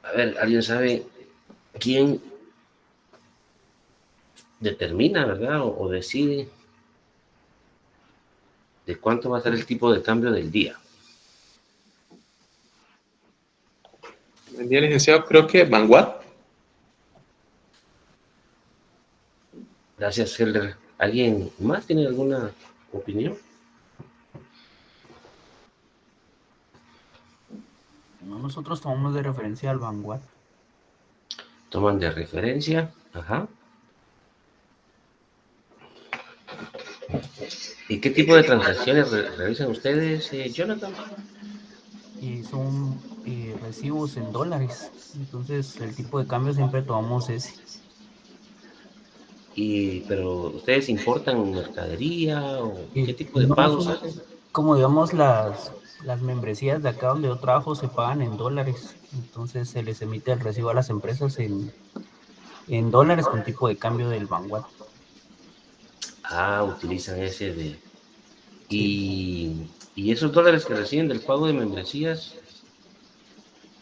A ver, ¿alguien sabe quién determina, verdad, o decide de cuánto va a ser el tipo de cambio del día? El día licenciado, creo que Vanguard. Gracias, Helder. ¿Alguien más tiene alguna opinión? No, nosotros tomamos de referencia al Vanguard. Toman de referencia. Ajá. ¿Y qué tipo de transacciones realizan ustedes, Jonathan? Y son recibos en dólares. Entonces, el tipo de cambio siempre tomamos ese. Pero ustedes importan mercadería o qué tipo de No pagos son, hacen. como digamos, las membresías de acá donde yo trabajo se pagan en dólares. Entonces, se les emite el recibo a las empresas en dólares con tipo de cambio del Vanguard. Ah, utilizan ese de... Sí. Y esos dólares que reciben del pago de membresías,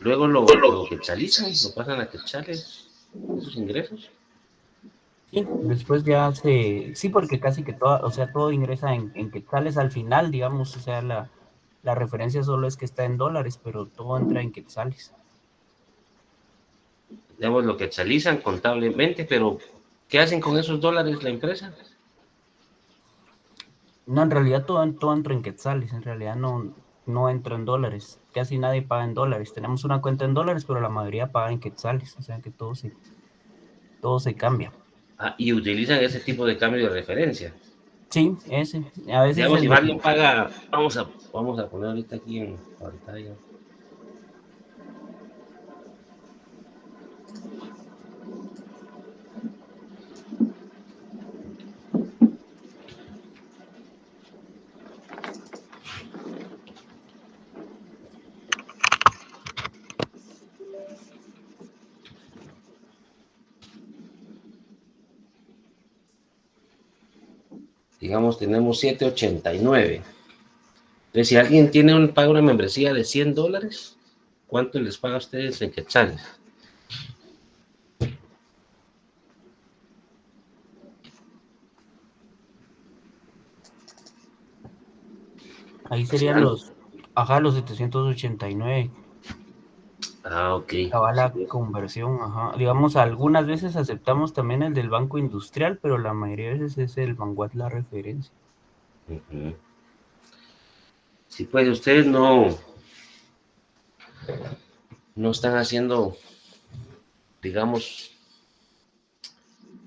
luego lo quetzalizan, lo pasan a quetzales, esos ingresos. Sí, después ya sí, porque casi que todo, o sea, todo ingresa en quetzales al final, digamos, o sea, la referencia solo es que está en dólares, pero todo entra en quetzales. Digamos, lo quetzalizan contablemente, pero ¿qué hacen con esos dólares la empresa? No, en realidad todo entra en quetzales, en realidad no entra en dólares, casi nadie paga en dólares. Tenemos una cuenta en dólares, pero la mayoría paga en quetzales, o sea que todo se cambia. Ah, y utilizan ese tipo de cambio de referencia. Sí, ese, a veces Digamos, el si de, alguien paga, vamos a poner ahorita aquí en pantalla. Digamos, tenemos 7.89. Entonces, si alguien tiene paga una membresía de $100, ¿cuánto les paga a ustedes en quetzales? ahí Si serían los 789. Ah, ok. Va Sí, la conversión, ajá. Digamos, algunas veces aceptamos también el del Banco Industrial, pero la mayoría de veces es el Vanguard la referencia. uh-huh. Sí, pues ustedes no están haciendo, digamos,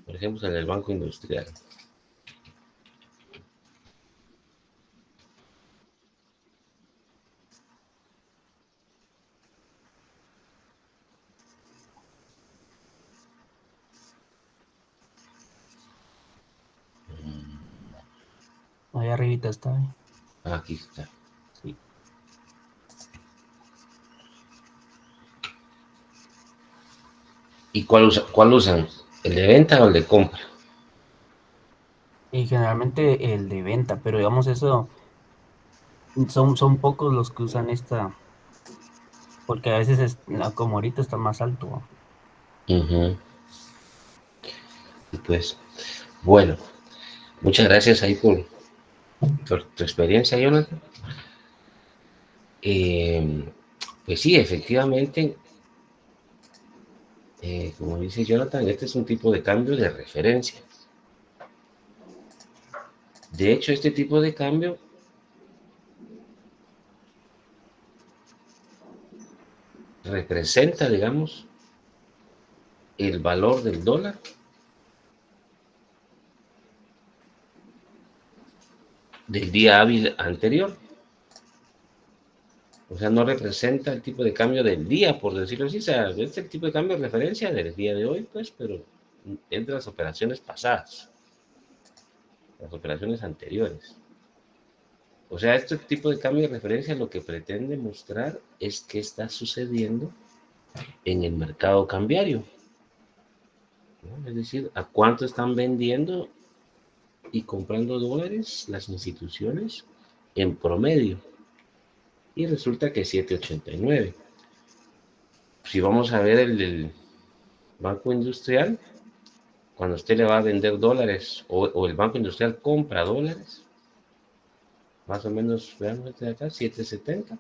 por ejemplo, en el Banco Industrial. Ahí arribita está. Aquí está. Sí. ¿Y cuál usan? ¿El de venta o el de compra? Y generalmente el de venta, pero digamos eso, son pocos los que usan esta, porque a veces como ahorita está más alto. ¿No? Uh-huh. Y pues, bueno, muchas gracias ahí por tu experiencia, Jonathan. Eh, pues sí, efectivamente, como dice Jonathan, este es un tipo de cambio de referencia. De hecho, este tipo de cambio representa, digamos, el valor del dólar del día hábil anterior. O sea, no representa el tipo de cambio del día, por decirlo así. O sea, es el tipo de cambio de referencia del día de hoy, pues, pero es de las operaciones pasadas, las operaciones anteriores. O sea, este tipo de cambio de referencia lo que pretende mostrar es qué está sucediendo en el mercado cambiario, ¿no? Es decir, a cuánto están vendiendo y comprando dólares las instituciones en promedio. Y resulta que 7.89. si vamos a ver el del Banco Industrial, cuando usted le va a vender dólares o el Banco Industrial compra dólares, más o menos, veamos este de acá, 7.70.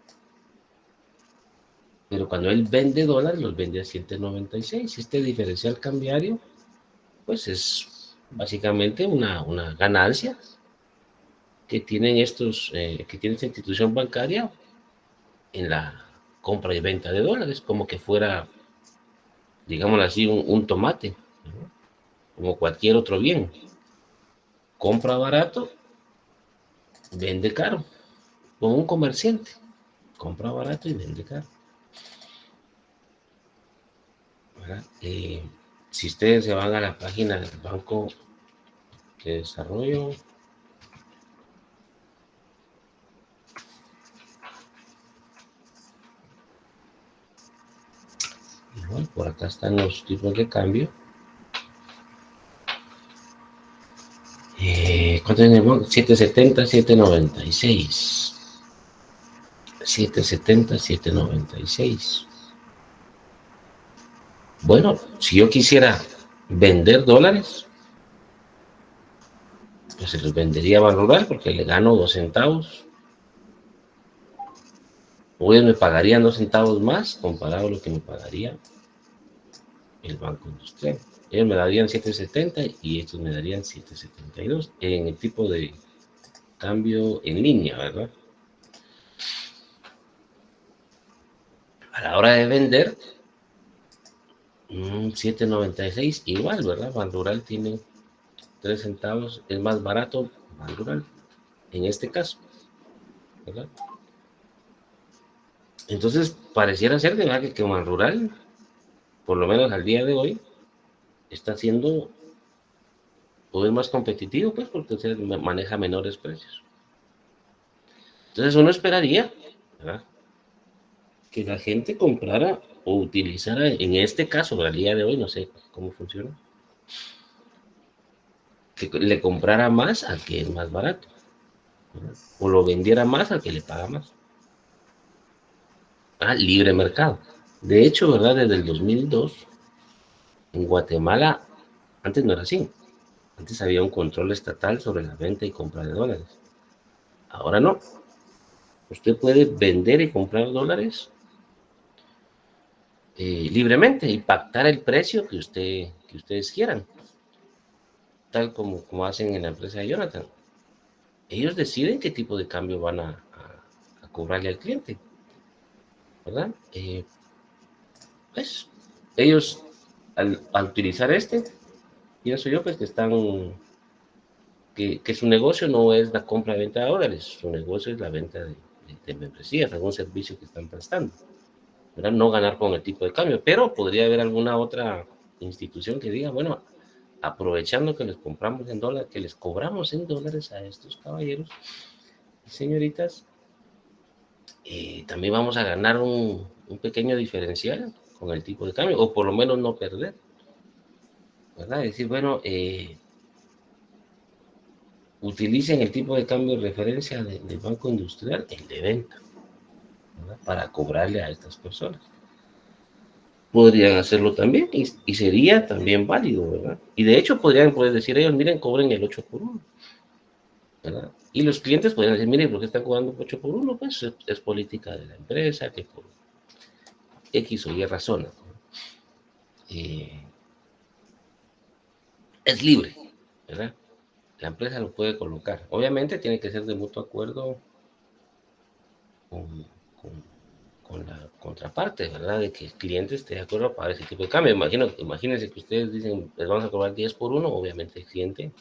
Pero cuando él vende dólares, los vende a 7.96. Este diferencial cambiario, pues es básicamente una ganancia que tienen que tiene esta institución bancaria en la compra y venta de dólares, como que fuera, digámoslo así, un tomate, ¿no? Como cualquier otro bien. Compra barato, vende caro, como un comerciante. Compra barato y vende caro. Si ustedes se van a la página del Banco de Desarrollo, igual por acá están los tipos de cambio. ¿Cuánto es el banco? 7.70, 7.96. 7.70, 7.96. Bueno, si yo quisiera vender dólares, pues se los vendería a Banrural porque le gano 2 centavos. O ellos me pagarían 2 centavos más comparado a lo que me pagaría el Banco Industrial. Ellos me darían 7.70 y estos me darían 7.72 en el tipo de cambio en línea, ¿verdad? A la hora de vender, 7.96 igual, ¿verdad? Banrural tiene 3 centavos, es más barato Banrural en este caso, ¿verdad? Entonces, pareciera ser de verdad que Banrural, por lo menos al día de hoy, está siendo pues, más competitivo, pues, porque usted maneja menores precios. Entonces, uno esperaría, ¿verdad?, que la gente comprara o utilizara, en este caso, al día de hoy, no sé cómo funciona, que le comprara más al que es más barato, ¿verdad?, o lo vendiera más al que le paga más. Libre mercado. De hecho, ¿verdad?, desde el 2002, en Guatemala, antes no era así. Antes había un control estatal sobre la venta y compra de dólares. Ahora no. Usted puede vender y comprar dólares libremente y pactar el precio que ustedes quieran, tal como hacen en la empresa de Jonathan. Ellos deciden qué tipo de cambio van a cobrarle al cliente, ¿verdad? Pues ellos al utilizar pienso yo pues que su negocio no es la compra y venta de dólares, su negocio es la venta de membresías, algún servicio que están prestando, ¿verdad? No ganar con el tipo de cambio, pero podría haber alguna otra institución que diga, bueno, aprovechando que les compramos en dólares, que les cobramos en dólares a estos caballeros y señoritas, también vamos a ganar un pequeño diferencial con el tipo de cambio, o por lo menos no perder, ¿verdad? Es decir, bueno, utilicen el tipo de cambio de referencia del Banco Industrial, el de venta, ¿verdad?, para cobrarle a estas personas. Podrían hacerlo también y sería también válido, ¿verdad? Y de hecho podrían decir ellos, miren, cobren el 8 por 1, ¿verdad? Y los clientes podrían decir, miren, ¿por qué están cobrando 8 por 1? Pues es política de la empresa, que por X o Y razones, ¿no? Es libre, ¿verdad? La empresa lo puede colocar. Obviamente tiene que ser de mutuo acuerdo con, con, con la contraparte, ¿verdad? De que el cliente esté de acuerdo a pagar ese tipo de cambio. Imagínense que ustedes dicen, les vamos a cobrar 10 por 1, obviamente el cliente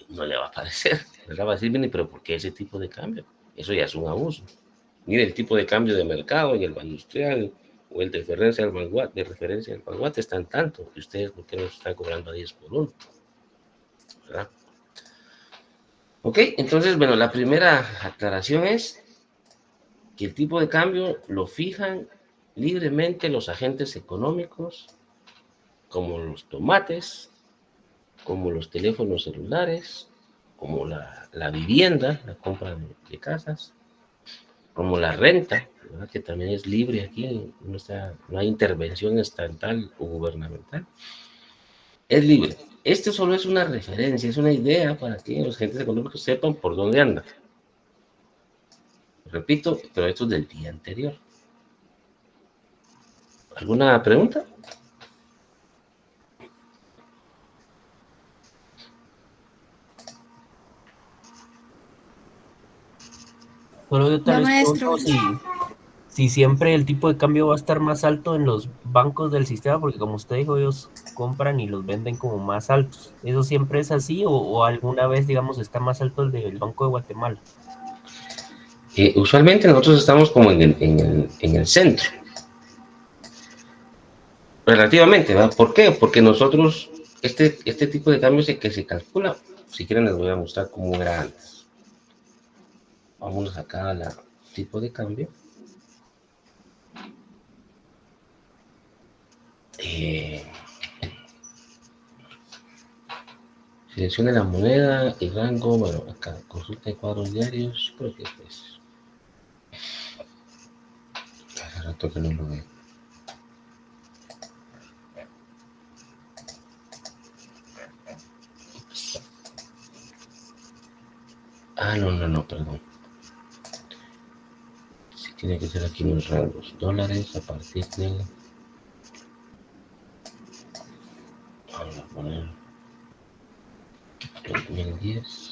no le va a parecer, ¿verdad? Va a decir, pero ¿por qué ese tipo de cambio? Eso ya es un abuso. Mire, el tipo de cambio de mercado en el Banco Industrial o el de referencia al Banguat están tanto, y ustedes, ¿por qué nos están cobrando a 10 por 1? ¿Verdad? Ok, entonces, bueno, la primera aclaración es que el tipo de cambio lo fijan libremente los agentes económicos, como los tomates, como los teléfonos celulares, como la vivienda, la compra de casas, como la renta, ¿verdad? Que también es libre aquí, no hay intervención estatal o gubernamental, es libre. Esto solo es una referencia, es una idea para que los agentes económicos sepan por dónde andan. Repito, pero esto es del día anterior. ¿Alguna pregunta? Solo yo tal Va, vez maestro. pregunto si siempre el tipo de cambio va a estar más alto en los bancos del sistema, porque como usted dijo, ellos compran y los venden como más altos. ¿Eso siempre es así o alguna vez, digamos, está más alto el del Banco de Guatemala? Usualmente nosotros estamos como en el centro, relativamente, ¿verdad? ¿Por qué? Porque nosotros, este tipo de cambios que se calcula, si quieren les voy a mostrar cómo era antes. Vamos acá al tipo de cambio. Seleccione la moneda y rango, bueno, acá consulta de cuadros diarios, creo que es eso. Hace rato que no lo veo. No, perdón. Sí, tiene que ser aquí en los rangos. Dólares a partir de... Vamos a poner 2010.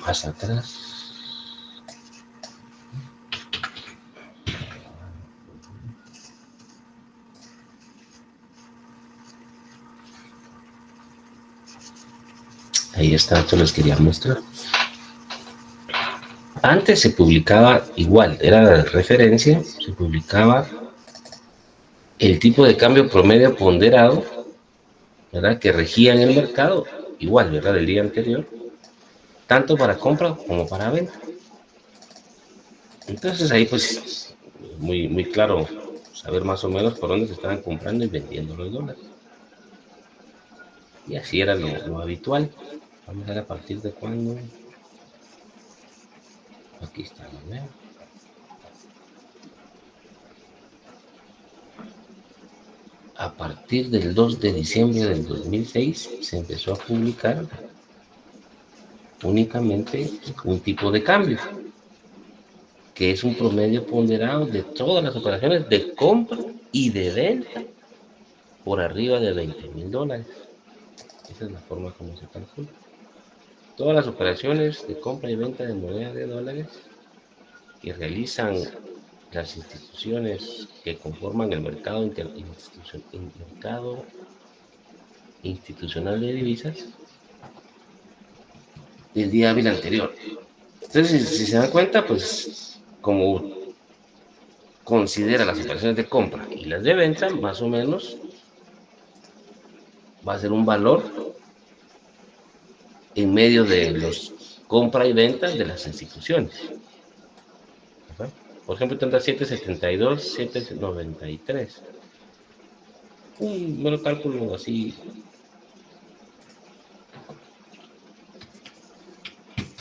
Más atrás. Ahí está, esto les quería mostrar. Antes se publicaba igual, era de referencia, se publicaba el tipo de cambio promedio ponderado, ¿verdad? Que regía en el mercado, igual, ¿verdad? Del día anterior, tanto para compra como para venta. Entonces ahí pues muy claro saber más o menos por dónde se estaban comprando y vendiendo los dólares. Y así era lo habitual. Vamos a ver a partir de cuándo. Aquí está, ¿no? A partir del 2 de diciembre del 2006 se empezó a publicar únicamente un tipo de cambio, que es un promedio ponderado de todas las operaciones de compra y de venta por arriba de $20,000. Esa es la forma como se calcula. Todas las operaciones de compra y venta de moneda de dólares que realizan las instituciones que conforman el mercado institucional de divisas del día hábil anterior. Entonces, si se dan cuenta, pues como considera las operaciones de compra y las de venta, más o menos va a ser un valor en medio de los compra y venta de las instituciones. ¿Verdad? Por ejemplo, tendrá 772, 793. Un mero cálculo así.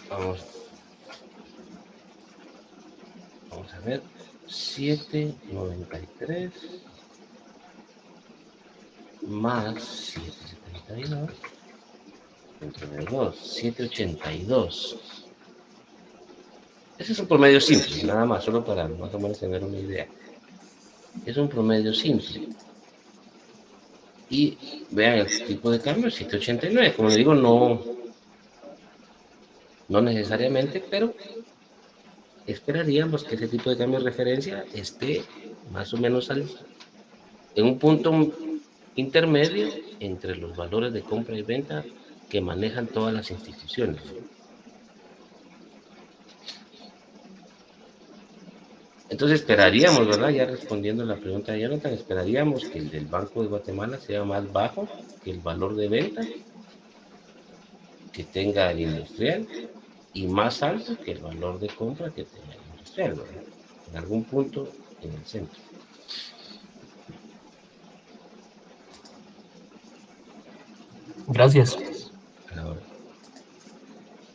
Vamos a ver. 793 más 772 entre 2, 782. Ese es un promedio simple, nada más, solo para más o menos tener una idea. Es un promedio simple. Y vean el tipo de cambio, 789. Como les digo, no necesariamente, pero esperaríamos que ese tipo de cambio de referencia esté más o menos en un punto intermedio entre los valores de compra y venta que manejan todas las instituciones. Entonces esperaríamos, ¿verdad? Ya respondiendo a la pregunta de Jonathan, esperaríamos que el del Banco de Guatemala sea más bajo que el valor de venta que tenga el industrial y más alto que el valor de compra que tenga el industrial, ¿verdad? En algún punto en el centro. Gracias. Ahora,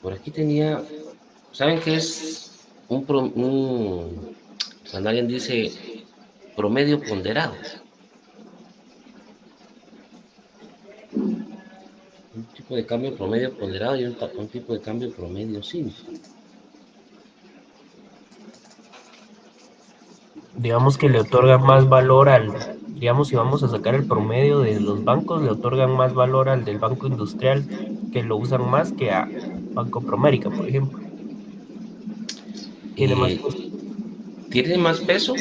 por aquí tenía, ¿saben qué es cuando alguien dice promedio ponderado? Un tipo de cambio promedio ponderado y un tipo de cambio promedio simple. Digamos que le otorgan más valor digamos, si vamos a sacar el promedio de los bancos, le otorgan más valor al del Banco Industrial, que lo usan más que a Banco Promérica, por ejemplo. Tiene más peso. ¿Tiene más peso?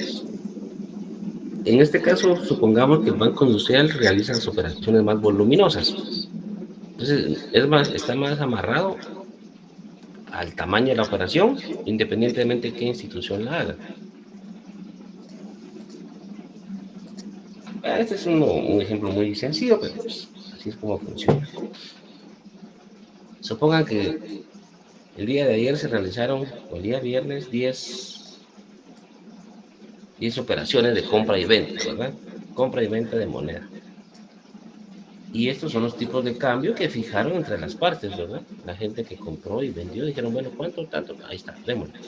En este caso, supongamos que el Banco Industrial realiza las operaciones más voluminosas. Entonces, está más amarrado al tamaño de la operación, independientemente de qué institución la haga. Este es un ejemplo muy sencillo, pero pues, así es como funciona. Supongan que el día de ayer se realizaron, o el día viernes, 10 operaciones de compra y venta, ¿verdad? Compra y venta de moneda. Y estos son los tipos de cambio que fijaron entre las partes, ¿verdad? La gente que compró y vendió dijeron, bueno, ¿cuánto? Tanto. Ahí está, démosle.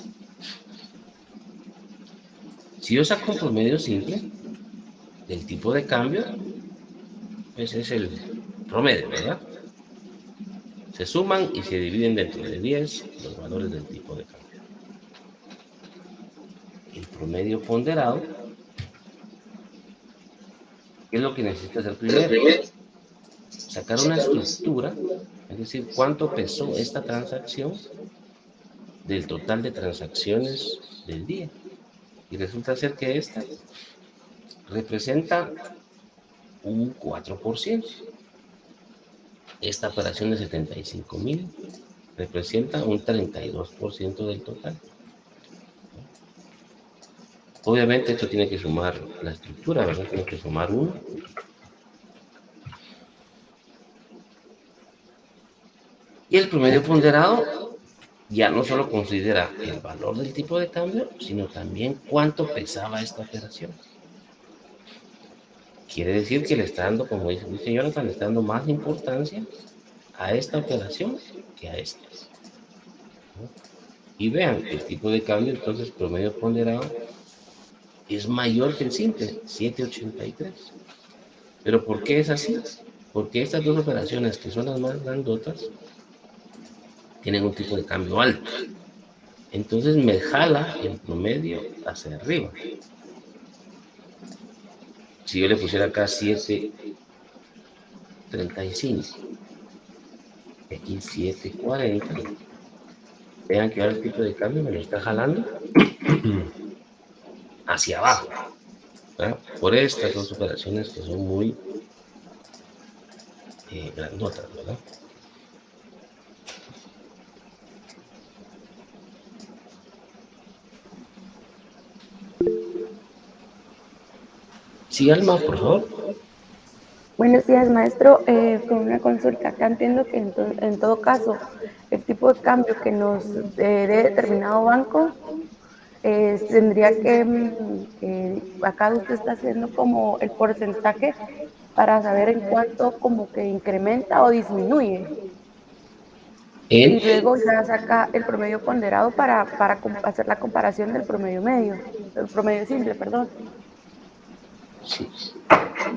Si yo saco un promedio simple del tipo de cambio, pues es el promedio, ¿verdad? Se suman y se dividen dentro de 10 los valores del tipo de cambio. El promedio ponderado, ¿qué es lo que necesita hacer primero? Sacar una estructura, es decir, cuánto pesó esta transacción del total de transacciones del día. Y resulta ser que esta representa un 4%. Esta operación de 75,000 representa un 32% del total. Obviamente esto tiene que sumar la estructura, ¿verdad? Tiene que sumar 1. Y el promedio ponderado ya no solo considera el valor del tipo de cambio, sino también cuánto pesaba esta operación. Quiere decir que le está dando, como dice Jonathan, le está dando más importancia a esta operación que a esta. Y vean, el tipo de cambio, entonces, promedio ponderado, es mayor que el simple, 7.83. ¿Pero por qué es así? Porque estas dos operaciones, que son las más grandotas, tienen un tipo de cambio alto. Entonces me jala el promedio hacia arriba. Si yo le pusiera acá 7.35, aquí 7.40, vean que ahora el tipo de cambio me lo está jalando hacia abajo, ¿verdad? Por estas dos operaciones que son muy grandotas, ¿verdad? Sí, Alma, por favor. Buenos días, maestro. Con una consulta. Acá entiendo que en todo caso, el tipo de cambio que nos dé determinado banco tendría que, acá usted está haciendo como el porcentaje para saber en cuánto como que incrementa o disminuye. Y luego ya saca el promedio ponderado para hacer la comparación del promedio medio, el promedio simple, perdón. Sí.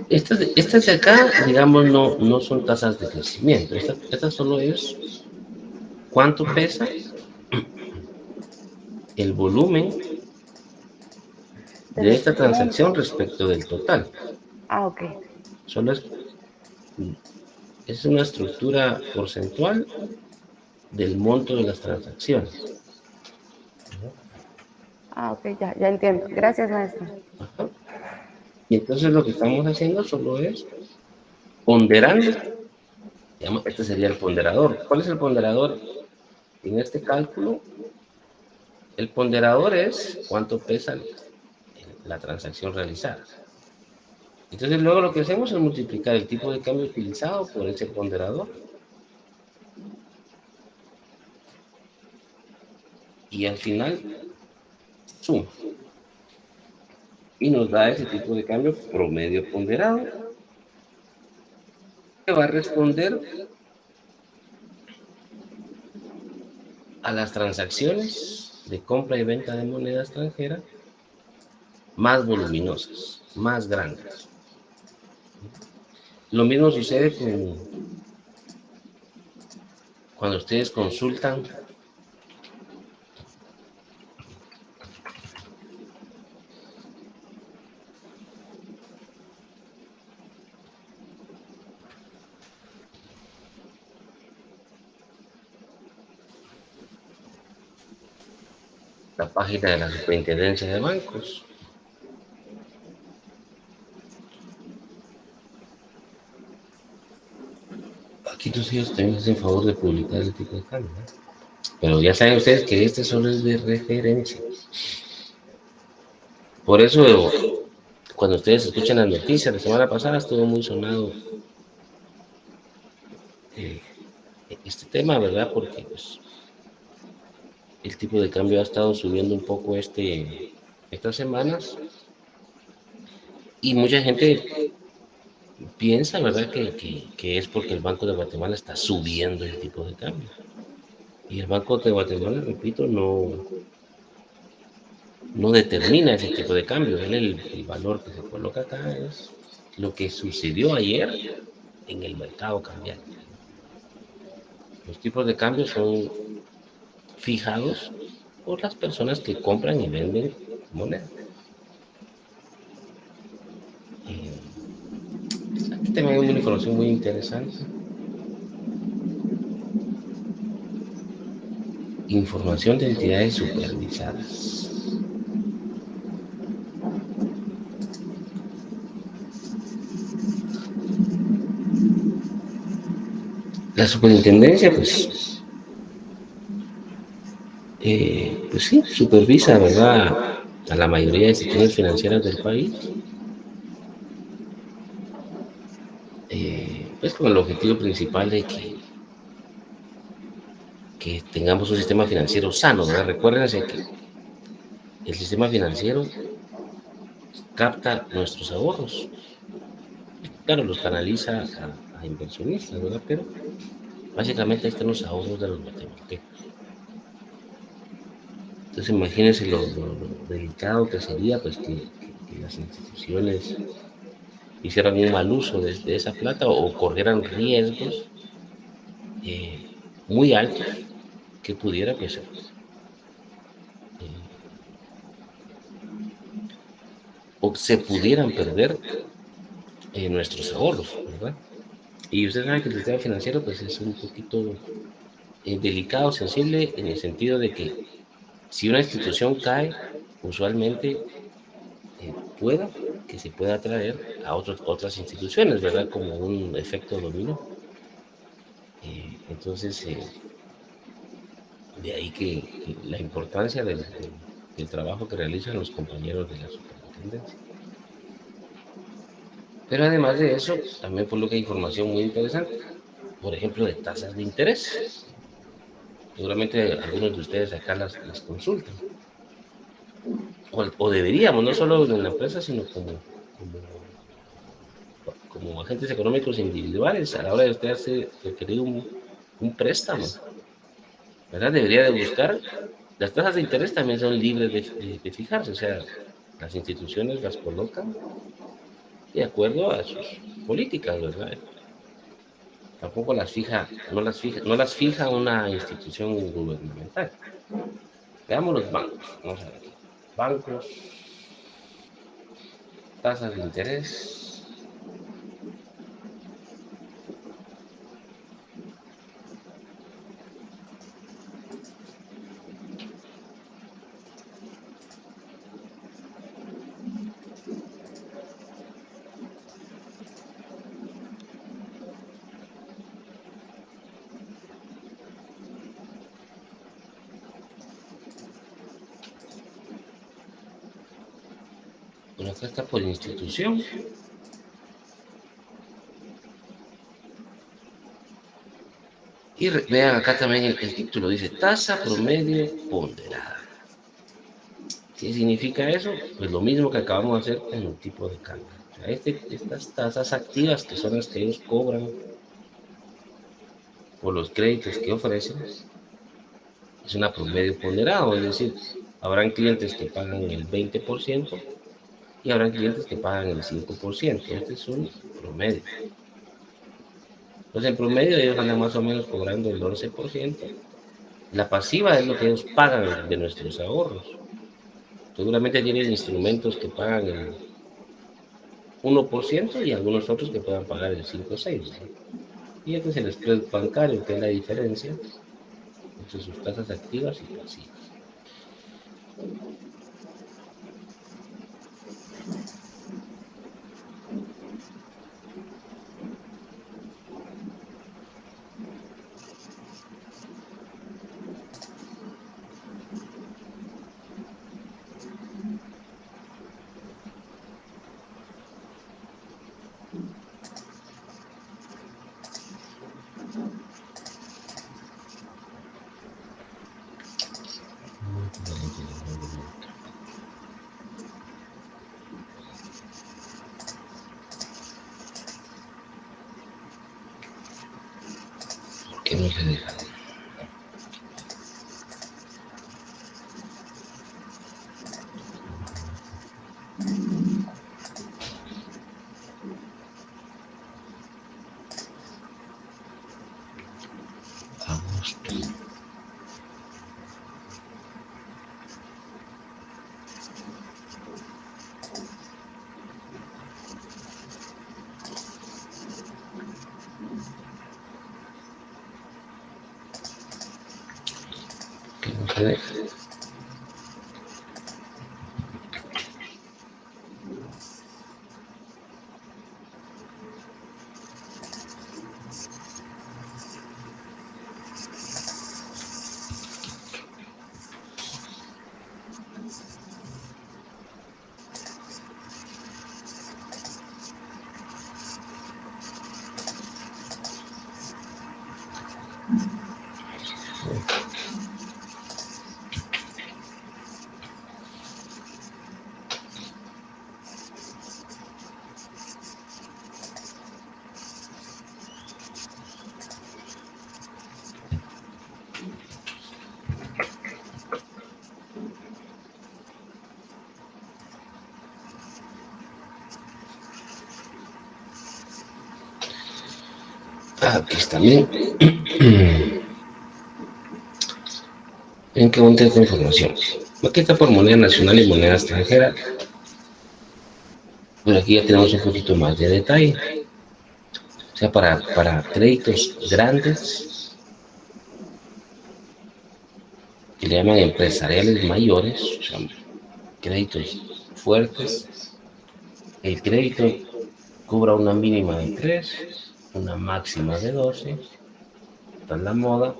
Estas de acá, digamos, no son tasas de crecimiento. Esta solo es cuánto pesa el volumen de esta transacción respecto del total. Ah, ok. Solo es una estructura porcentual del monto de las transacciones. Ah, ok, ya entiendo. Gracias, maestro. Ajá. Y entonces lo que estamos haciendo solo es ponderando. Este sería el ponderador. ¿Cuál es el ponderador? En este cálculo, el ponderador es cuánto pesa la transacción realizada. Entonces luego lo que hacemos es multiplicar el tipo de cambio utilizado por ese ponderador. Y al final suma. Y nos da ese tipo de cambio promedio ponderado, que va a responder a las transacciones de compra y venta de moneda extranjera más voluminosas, más grandes. Lo mismo sucede cuando ustedes consultan la página de la Superintendencia de Bancos. Aquí tus hijos también hacen favor de publicar el tipo de cambio, ¿no? Pero ya saben ustedes que este solo es de referencia. Por eso, cuando ustedes escuchan las noticias, la semana pasada estuvo muy sonado eh, este tema, ¿verdad? Porque pues, el tipo de cambio ha estado subiendo un poco estas semanas y mucha gente piensa, ¿verdad? Que es porque el Banco de Guatemala está subiendo el tipo de cambio. Y el Banco de Guatemala, repito, no determina ese tipo de cambio. El valor que se coloca acá es lo que sucedió ayer en el mercado cambiario. Los tipos de cambio son fijados por las personas que compran y venden moneda. Aquí también hay una información muy interesante. Información de entidades supervisadas. La superintendencia, pues sí, supervisa, ¿verdad?, a la mayoría de instituciones financieras del país, pues con el objetivo principal de que tengamos un sistema financiero sano, ¿verdad? Recuérdense que el sistema financiero capta nuestros ahorros, claro, los canaliza a inversionistas, ¿verdad? Pero básicamente ahí están los ahorros de los guatemaltecos. Entonces imagínense lo delicado que sería pues que las instituciones hicieran un mal uso de esa plata o corrieran riesgos muy altos que pudiera pues o se pudieran perder nuestros ahorros, ¿verdad? Y ustedes saben que el sistema financiero pues es un poquito delicado, sensible, en el sentido de que si una institución cae, usualmente pueda que se pueda atraer a otras instituciones, ¿verdad? Como un efecto dominó. Entonces, de ahí que la importancia del trabajo que realizan los compañeros de la superintendencia. Pero además de eso, también coloca información muy interesante, por ejemplo, de tasas de interés. Seguramente algunos de ustedes acá las consultan. O deberíamos, no solo en la empresa, sino como agentes económicos individuales, a la hora de usted requerir un préstamo, ¿verdad? Debería de buscar. Las tasas de interés también son libres de fijarse, o sea, las instituciones las colocan de acuerdo a sus políticas, ¿verdad? Tampoco no las fija una institución gubernamental. Veamos los bancos. Vamos a ver. Bancos, tasas de interés. Acá está por institución. Y vean acá también el título, dice tasa promedio ponderada. ¿Qué significa eso? Pues lo mismo que acabamos de hacer con el tipo de cambio. O sea, estas tasas activas, que son las que ellos cobran por los créditos que ofrecen, es una promedio ponderado, es decir, habrán clientes que pagan el 20% y habrán clientes que pagan el 5%. Este es un promedio. Entonces, en promedio ellos andan más o menos cobrando el 11%. La pasiva es lo que ellos pagan de nuestros ahorros. Seguramente tienen instrumentos que pagan el 1% y algunos otros que puedan pagar el 5 o 6. Y este es el spread bancario, que es la diferencia entre sus tasas activas y pasivas. Que no se deja. Agosto. Que no se deja. Aquí está bien. ¿En qué monte esta información? Aquí está por moneda nacional y moneda extranjera. Pero aquí ya tenemos un poquito más de detalle. O sea, para créditos grandes, que le llaman empresariales mayores, o sea, créditos fuertes, el crédito cubra una mínima de 3, una máxima de 12, está en la moda.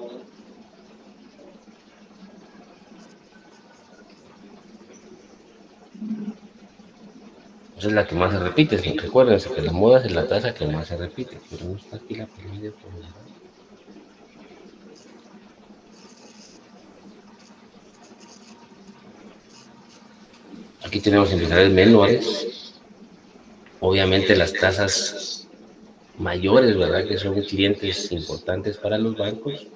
Esa es la que más se repite. Recuérdense que la moda es la tasa que más se repite, pero no está aquí la promedio ponderada. Aquí tenemos empresariales menores, obviamente las tasas mayores, ¿verdad? Que son clientes importantes para los bancos,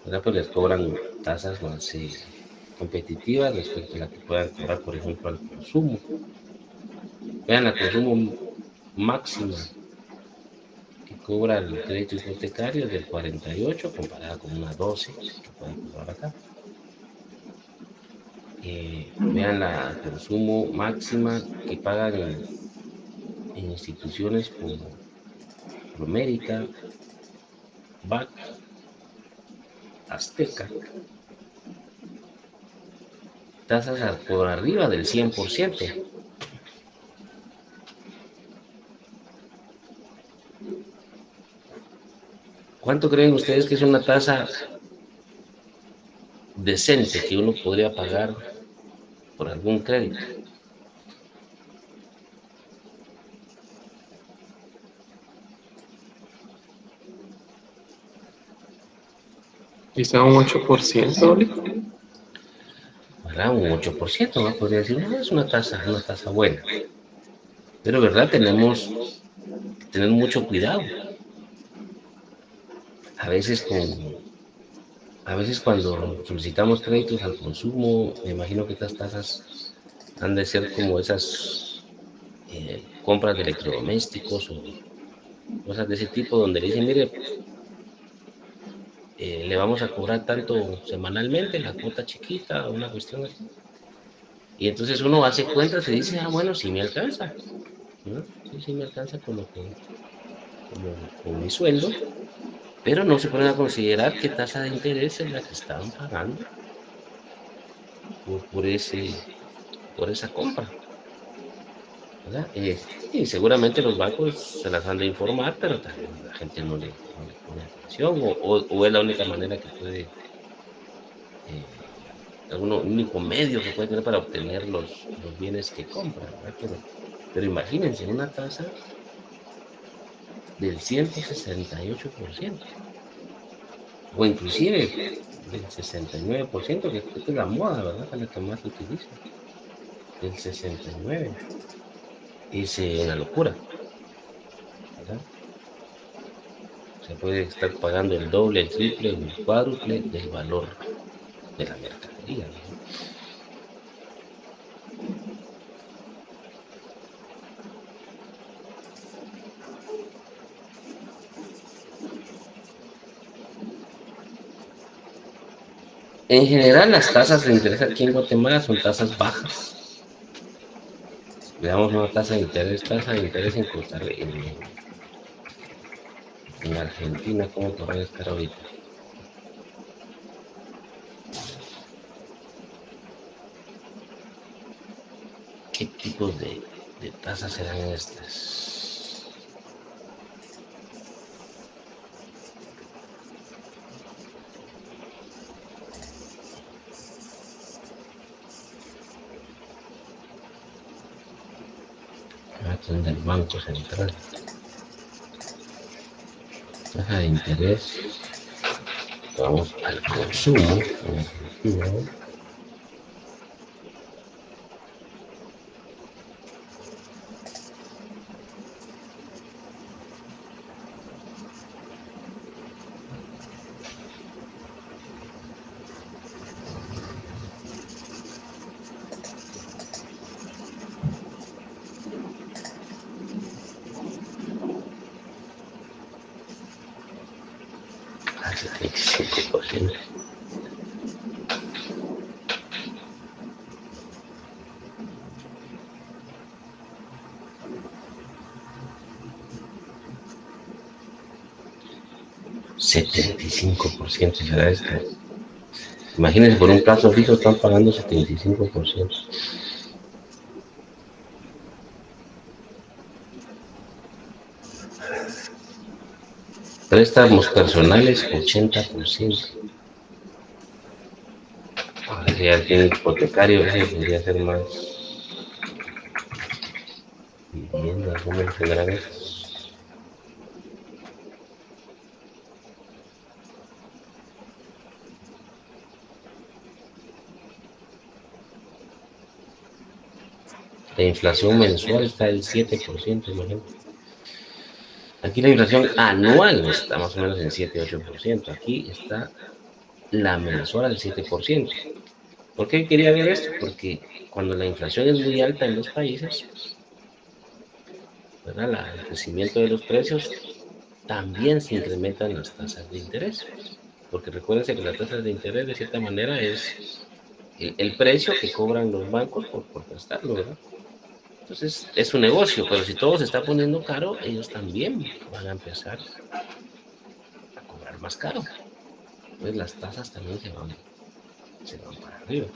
¿verdad? Pues les cobran tasas más competitivas respecto a la que puedan cobrar, por ejemplo, al consumo. Vean la consumo máxima que cobra el crédito hipotecario del 48 comparada con una 12 que pueden cobrar acá. Vean la consumo máxima que pagan en instituciones como Promérica, BAC, Azteca, tasas por arriba del 100%. ¿Cuánto creen ustedes que es una tasa decente que uno podría pagar por algún crédito? Quizá un 8%, Oli. ¿Verdad? Un 8%, ¿no? Podría decir, no, es una tasa buena. Pero, ¿verdad? Tenemos que tener mucho cuidado. A veces cuando solicitamos créditos al consumo, me imagino que estas tasas han de ser como esas compras de electrodomésticos o cosas de ese tipo, donde le dicen, mire, le vamos a cobrar tanto semanalmente, la cuota chiquita, una cuestión así. Y entonces uno hace cuentas y dice, ah, bueno, sí me alcanza, ¿no? Sí me alcanza con mi sueldo, pero no se ponen a considerar qué tasa de interés es la que estaban pagando por esa compra, ¿verdad? Y seguramente los bancos se las han de informar, pero también la gente no le pone atención o es la única manera que puede, algún único medio que puede tener para obtener los bienes que compra, ¿verdad? Pero imagínense una tasa del 168%, o inclusive del 69%, que esta es la moda, ¿verdad? Es la que más se utiliza, del 69%. Es una locura, ¿verdad? Se puede estar pagando el doble, el triple, el cuádruple del valor de la mercadería, ¿no? En general, las tasas de interés aquí en Guatemala son tasas bajas. Veamos una tasa de interés en Costa Rica, en Argentina, ¿cómo podrán estar ahorita? ¿Qué tipos de tasas serán estas? Son del Banco Central. Tasa de interés. Vamos al consumo. Al 75%. ¿75% será esto? Imagínense, por un plazo fijo están pagando 75%. Préstamos personales, 80%. Ahora si ya tiene hipotecario, ese podría ser más vivienda, ¿cómo tendrán esos? La inflación mensual está del 7%, imagínate. Aquí la inflación anual está más o menos en 7-8%. Aquí está la mensual al 7%. ¿Por qué quería ver esto? Porque cuando la inflación es muy alta en los países, ¿verdad? El crecimiento de los precios, también se incrementan las tasas de interés. Porque recuérdense que las tasas de interés, de cierta manera, es el precio que cobran los bancos por prestarlo, ¿verdad? Entonces, es un negocio, pero si todo se está poniendo caro, ellos también van a empezar a cobrar más caro. Entonces, las tasas también se van para arriba.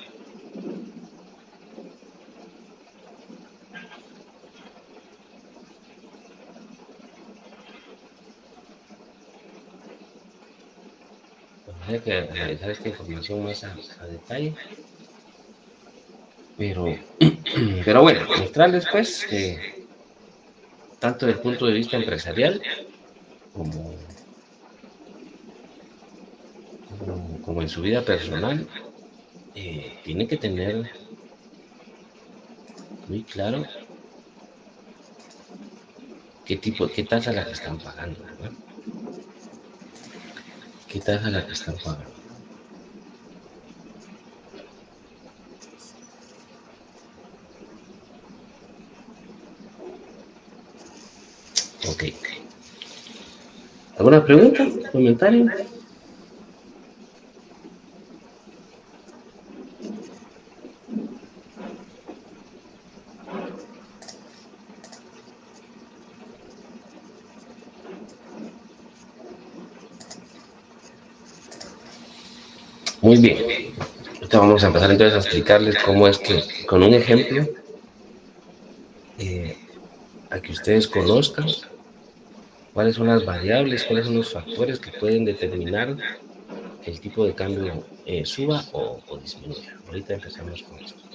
Hay que analizar esta información más a detalle. Pero bueno, mostrarles pues que tanto desde el punto de vista empresarial como como en su vida personal, tiene que tener muy claro qué tasa la que están pagando, ¿verdad? ¿Qué tasa la que están pagando? Ok. ¿Alguna pregunta? ¿Comentario? Muy bien. Ahorita vamos a empezar entonces a explicarles cómo es que, con un ejemplo, a que ustedes conozcan cuáles son las variables, cuáles son los factores que pueden determinar que el tipo de cambio suba o disminuya. Ahorita empezamos con esto.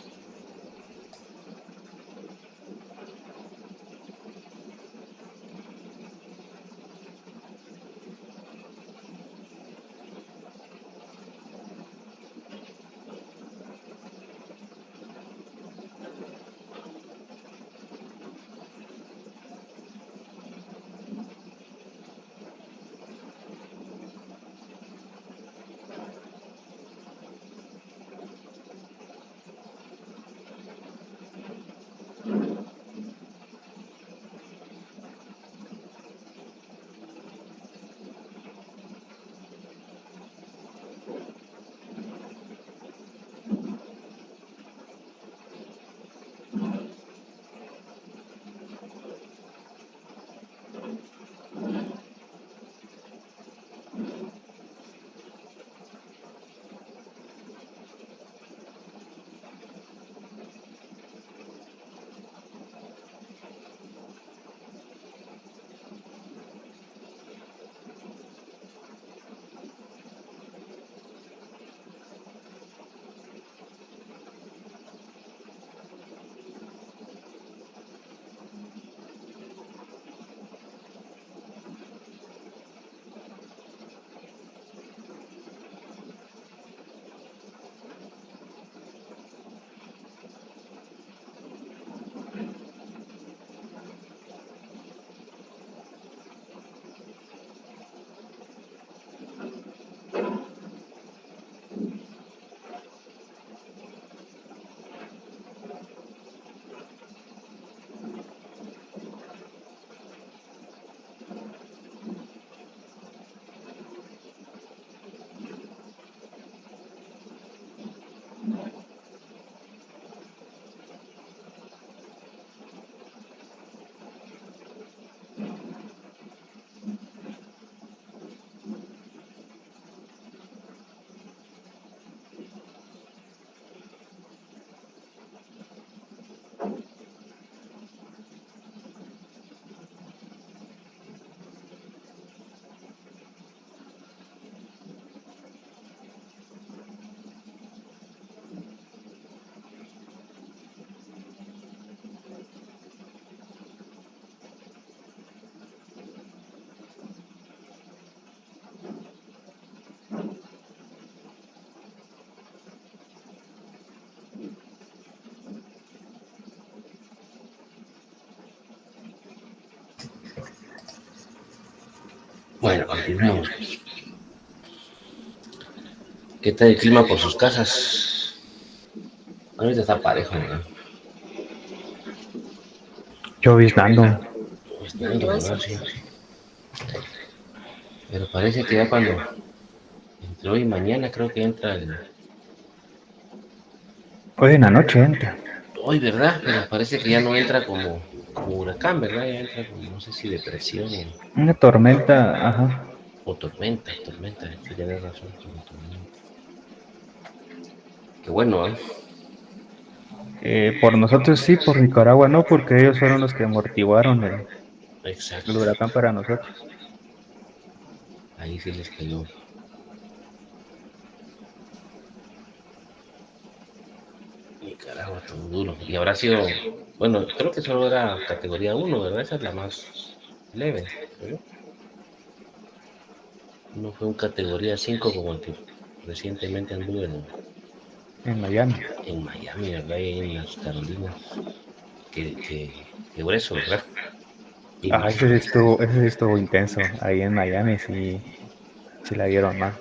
Bueno, continuemos. ¿Qué tal el clima por sus casas? Ahorita está parejo, ¿no? Lloviznando. ¿Verdad? Sí. Pero parece que ya cuando entre hoy y mañana creo que entra el... Hoy en la noche entra. Hoy, ¿verdad? Pero parece que ya no entra como huracán, ¿verdad? Ya entra como, no sé si depresión Una tormenta, ajá. o tormenta, sí, tienes razón, como tormenta. Qué bueno, ¿eh? Por nosotros sí, por Nicaragua no, porque ellos fueron los que amortiguaron el Exacto. huracán para nosotros. Ahí sí les cayó. Nicaragua, tan duro. Y habrá sido, bueno, creo que solo era categoría 1, ¿verdad? Esa es la más leve, ¿no? No fue un categoría 5 como el que recientemente anduve En Miami. en Miami, ¿verdad? Y en las Carolinas. Qué grueso, ¿verdad? Y Ah, ese sí estuvo intenso. Ahí en Miami sí, sí la dieron mal.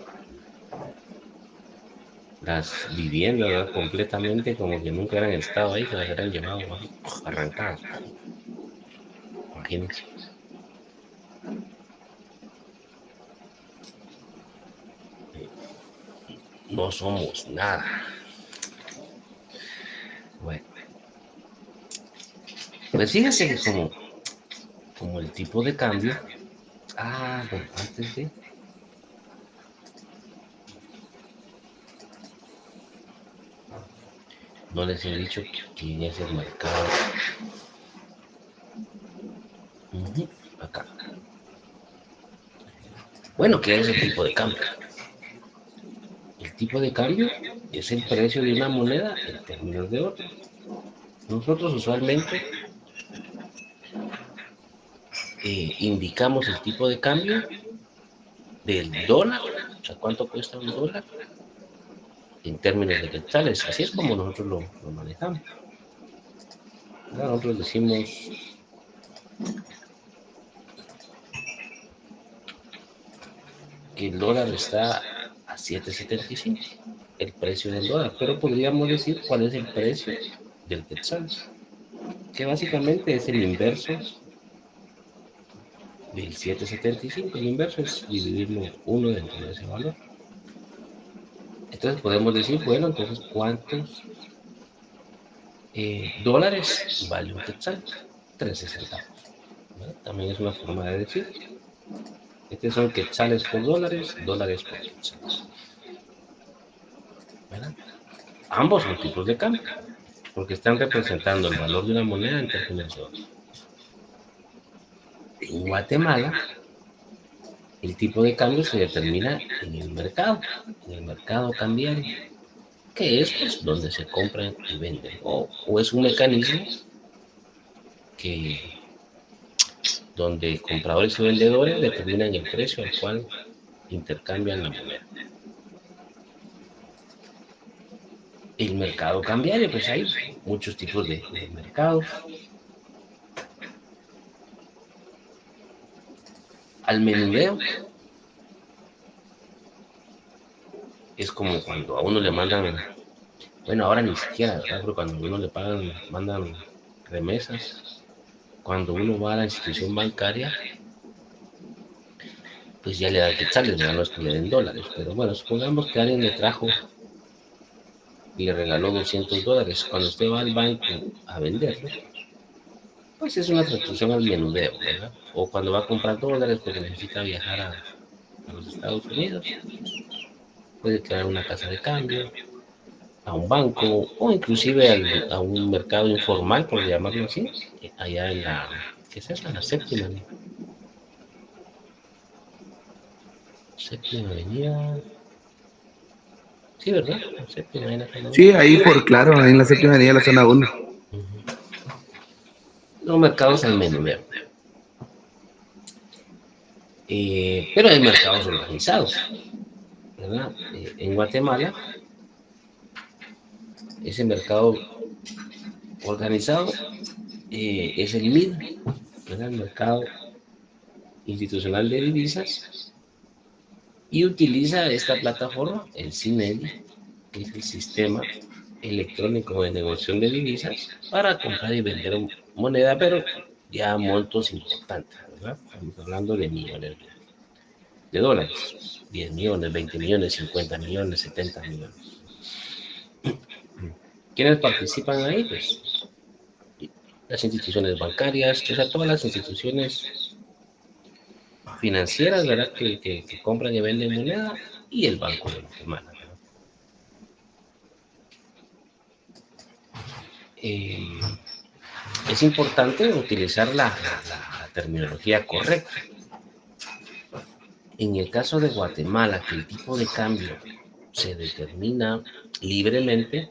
las viviendas, ¿verdad? Completamente como que nunca hubieran estado ahí, se las hubieran llevado, ¿no? Arrancadas. Imagínense. No somos nada. Bueno, pues fíjense que como el tipo de cambio. Ah, bueno, antes de. No les he dicho quién es el mercado. Ujú, acá. Bueno, ¿qué es el tipo de cambio? El tipo de cambio es el precio de una moneda en términos de oro. Nosotros usualmente indicamos el tipo de cambio del dólar, o sea, cuánto cuesta un dólar en términos de quetzales. Así es como nosotros lo manejamos. Nosotros decimos que el dólar está a 7.75, el precio del dólar, pero podríamos decir cuál es el precio del quetzal, que básicamente es el inverso del 7.75. El inverso es dividirlo 1 dentro de ese valor. Entonces podemos decir, bueno, entonces ¿cuántos dólares vale un quetzal? 13 centavos. ¿Vale? También es una forma de decir. Estos son quetzales por dólares, dólares por quetzales. ¿Verdad? Ambos son tipos de cambio, porque están representando el valor de una moneda en términos de oro. En Guatemala, el tipo de cambio se determina en el mercado cambiario, que es pues, donde se compran y venden, o es un mecanismo que donde compradores y vendedores determinan el precio al cual intercambian la moneda. El mercado cambiario, pues hay muchos tipos de mercados. Al menudeo es como cuando a uno le mandan, bueno, ahora ni siquiera, ¿verdad? Pero cuando a uno le mandan remesas, cuando uno va a la institución bancaria, pues ya le da quetzales, ya no es que le den dólares, pero bueno, supongamos que alguien le trajo y le regaló $200. Cuando usted va al banco a venderlo, pues es una transacción al menudeo, ¿verdad? O cuando va a comprar dólares porque necesita viajar a los Estados Unidos, puede crear una casa de cambio, a un banco o inclusive a un mercado informal, por llamarlo así, allá en la, ¿qué es esa? La séptima, ¿no? Séptima avenida. Sí, ¿verdad? La séptima avenida. Sí, ahí por claro, ahí en la séptima avenida, la zona 1. Los mercados al menudeo. Pero hay mercados organizados, ¿verdad? En Guatemala, ese mercado organizado es el MID, ¿verdad? El mercado institucional de divisas, y utiliza esta plataforma, el CINEDI, que es el sistema electrónico de negociación de divisas, para comprar y vender moneda, pero ya a montos importantes, ¿verdad? Estamos hablando de millones de dólares, 10 millones, 20 millones, 50 millones, 70 millones. ¿Quiénes participan ahí? Pues las instituciones bancarias, o sea, todas las instituciones financieras, ¿verdad? Que compran y venden moneda, y el Banco de Guatemala, ¿verdad? Es importante utilizar la terminología correcta. En el caso de Guatemala, que el tipo de cambio se determina libremente,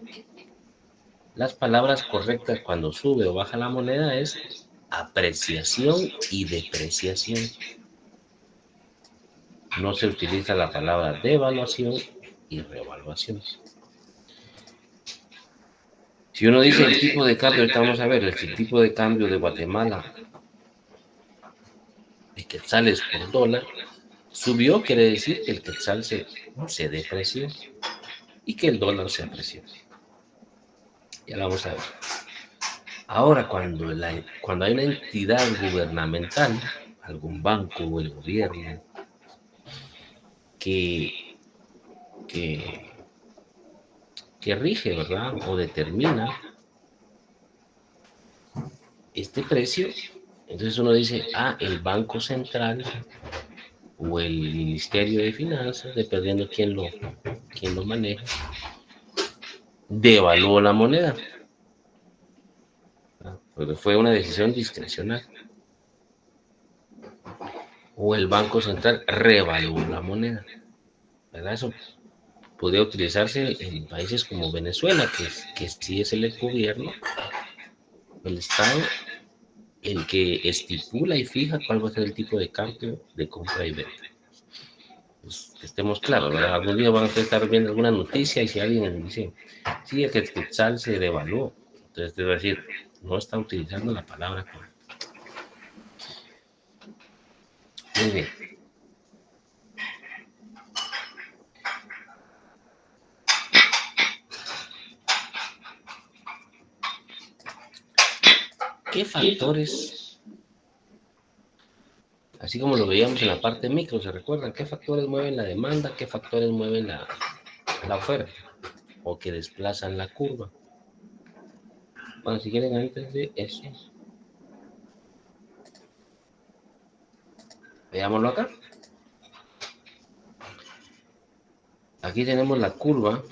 las palabras correctas cuando sube o baja la moneda es apreciación y depreciación. No se utiliza la palabra devaluación y revaluaciones. Si uno dice el tipo de cambio, ahorita vamos a ver, el tipo de cambio de Guatemala de quetzales por dólar subió, quiere decir que el quetzal se depreció y que el dólar se apreció. Ya lo vamos a ver. Ahora, cuando hay una entidad gubernamental, algún banco o el gobierno, que rige, ¿verdad? O determina este precio, entonces uno dice, el Banco Central o el Ministerio de Finanzas, dependiendo quién lo maneja, devaluó la moneda. Pero fue una decisión discrecional. O el Banco Central revaluó la moneda. ¿Verdad? Eso podría utilizarse en países como Venezuela, que sí es el gobierno, el Estado, el que estipula y fija cuál va a ser el tipo de cambio de compra y venta. Pues, que estemos claros, ¿verdad? Algún día van a estar viendo alguna noticia y si alguien dice, sí, el quetzal se devaluó, entonces te voy a decir, no está utilizando la palabra correcta. Muy bien. ¿Qué factores, así como lo veíamos en la parte micro, se recuerdan, qué factores mueven la demanda, qué factores mueven la oferta o que desplazan la curva? Bueno, si quieren, antes de eso, veámoslo acá. Aquí tenemos la curva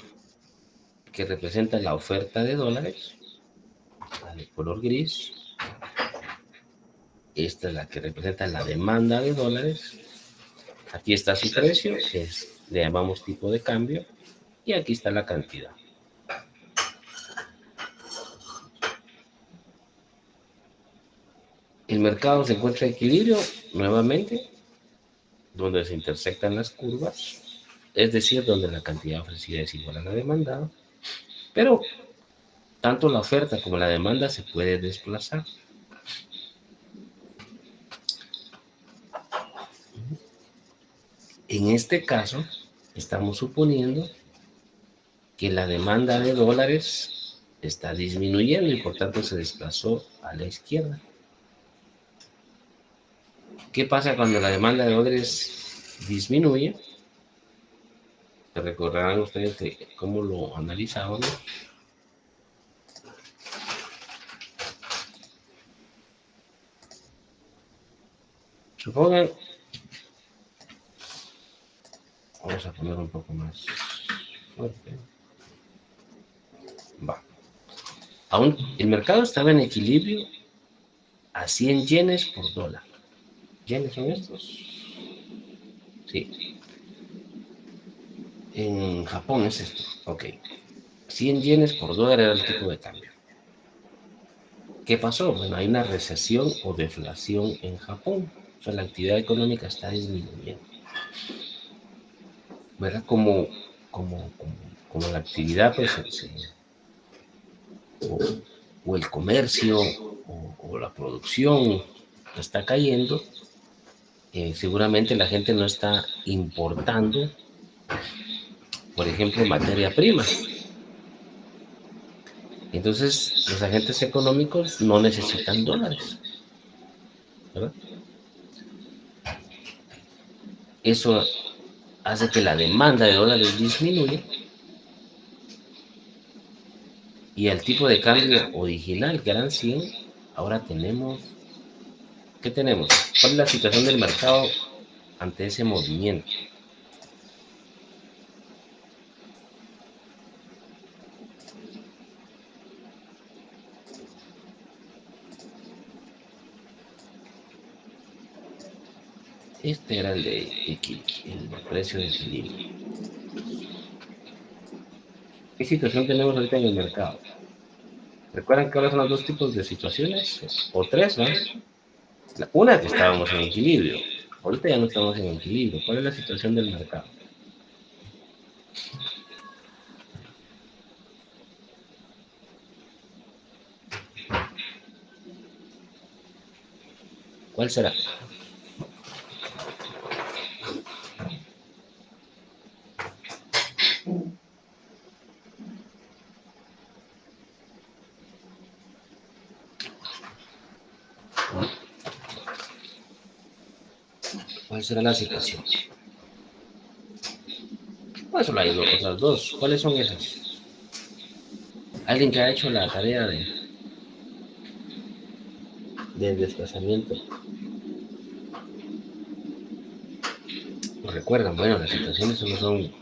que representa la oferta de dólares, la de color gris. Esta es la que representa la demanda de dólares. Aquí está su precio, que le llamamos tipo de cambio, y aquí está la cantidad. El mercado se encuentra en equilibrio nuevamente, donde se intersectan las curvas, es decir, donde la cantidad ofrecida es igual a la demandada, pero tanto la oferta como la demanda se puede desplazar. En este caso, estamos suponiendo que la demanda de dólares está disminuyendo y por tanto se desplazó a la izquierda. ¿Qué pasa cuando la demanda de dólares disminuye? ¿Se recordarán ustedes de cómo lo analizábamos? Supongan, vamos a poner un poco más fuerte. Va. Aún el mercado estaba en equilibrio a 100 yenes por dólar. ¿Yenes son estos? Sí. En Japón es esto. Ok. 100 yenes por dólar era el tipo de cambio. ¿Qué pasó? Bueno, hay una recesión o deflación en Japón. O sea, la actividad económica está disminuyendo. ¿Verdad? Como la actividad, pues, o el comercio, o la producción está cayendo, seguramente la gente no está importando, por ejemplo, materia prima. Entonces, los agentes económicos no necesitan dólares, ¿verdad? Eso hace que la demanda de dólares disminuya y el tipo de cambio original, que eran 100, ahora tenemos... ¿Qué tenemos? ¿Cuál es la situación del mercado ante ese movimiento? Este era el precio de equilibrio. ¿Qué situación tenemos ahorita en el mercado? ¿Recuerdan que ahora son los dos tipos de situaciones? O tres, ¿no? Una que estábamos en equilibrio. Ahorita ya no estamos en equilibrio. ¿Cuál es la situación del mercado? ¿Cuál será? ¿Cuál será la situación? Pues solo hay otras dos. ¿Cuáles son esas? Alguien que ha hecho la tarea del desplazamiento. ¿Lo recuerdan? Bueno, las situaciones no son,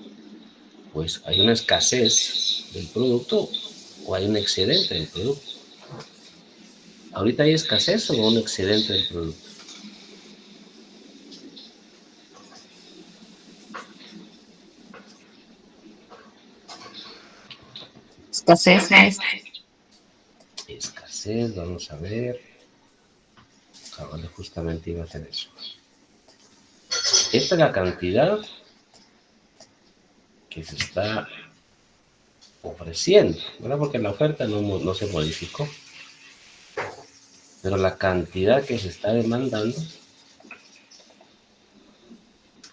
pues hay una escasez del producto o hay un excedente del producto. Ahorita hay escasez o un excedente del producto. Escasez, maestro. Escasez, vamos a ver. Ahora justamente iba a hacer eso. Esta es la cantidad que se está ofreciendo, ¿verdad? Porque la oferta no se modificó. Pero la cantidad que se está demandando,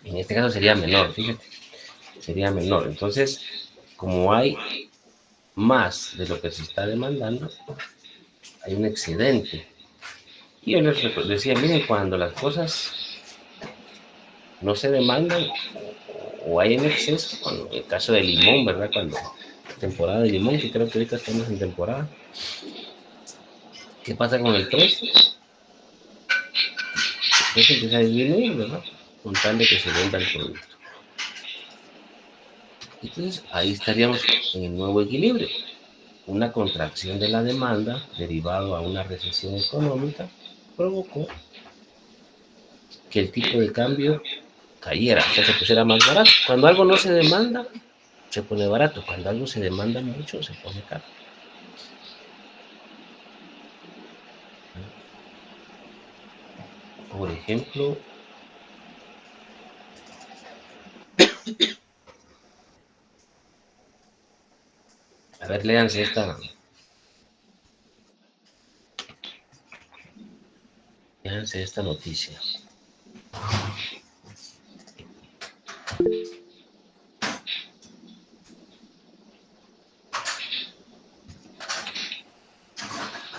en este caso sería menor, fíjate. Sería menor. Entonces, como hay más de lo que se está demandando, hay un excedente. Y yo les decía, miren, cuando las cosas no se demandan o hay en exceso, cuando, en el caso del limón, ¿verdad? Cuando temporada de limón, que creo que ahorita estamos en temporada, ¿qué pasa con el precio? El precio empieza a disminuir, ¿verdad? Con tal de que se venda el producto. Entonces, ahí estaríamos en el nuevo equilibrio. Una contracción de la demanda derivado a una recesión económica provocó que el tipo de cambio cayera, o sea, se pusiera más barato. Cuando algo no se demanda, se pone barato. Cuando algo se demanda mucho, se pone caro. Por ejemplo, a ver, léanse esta noticia.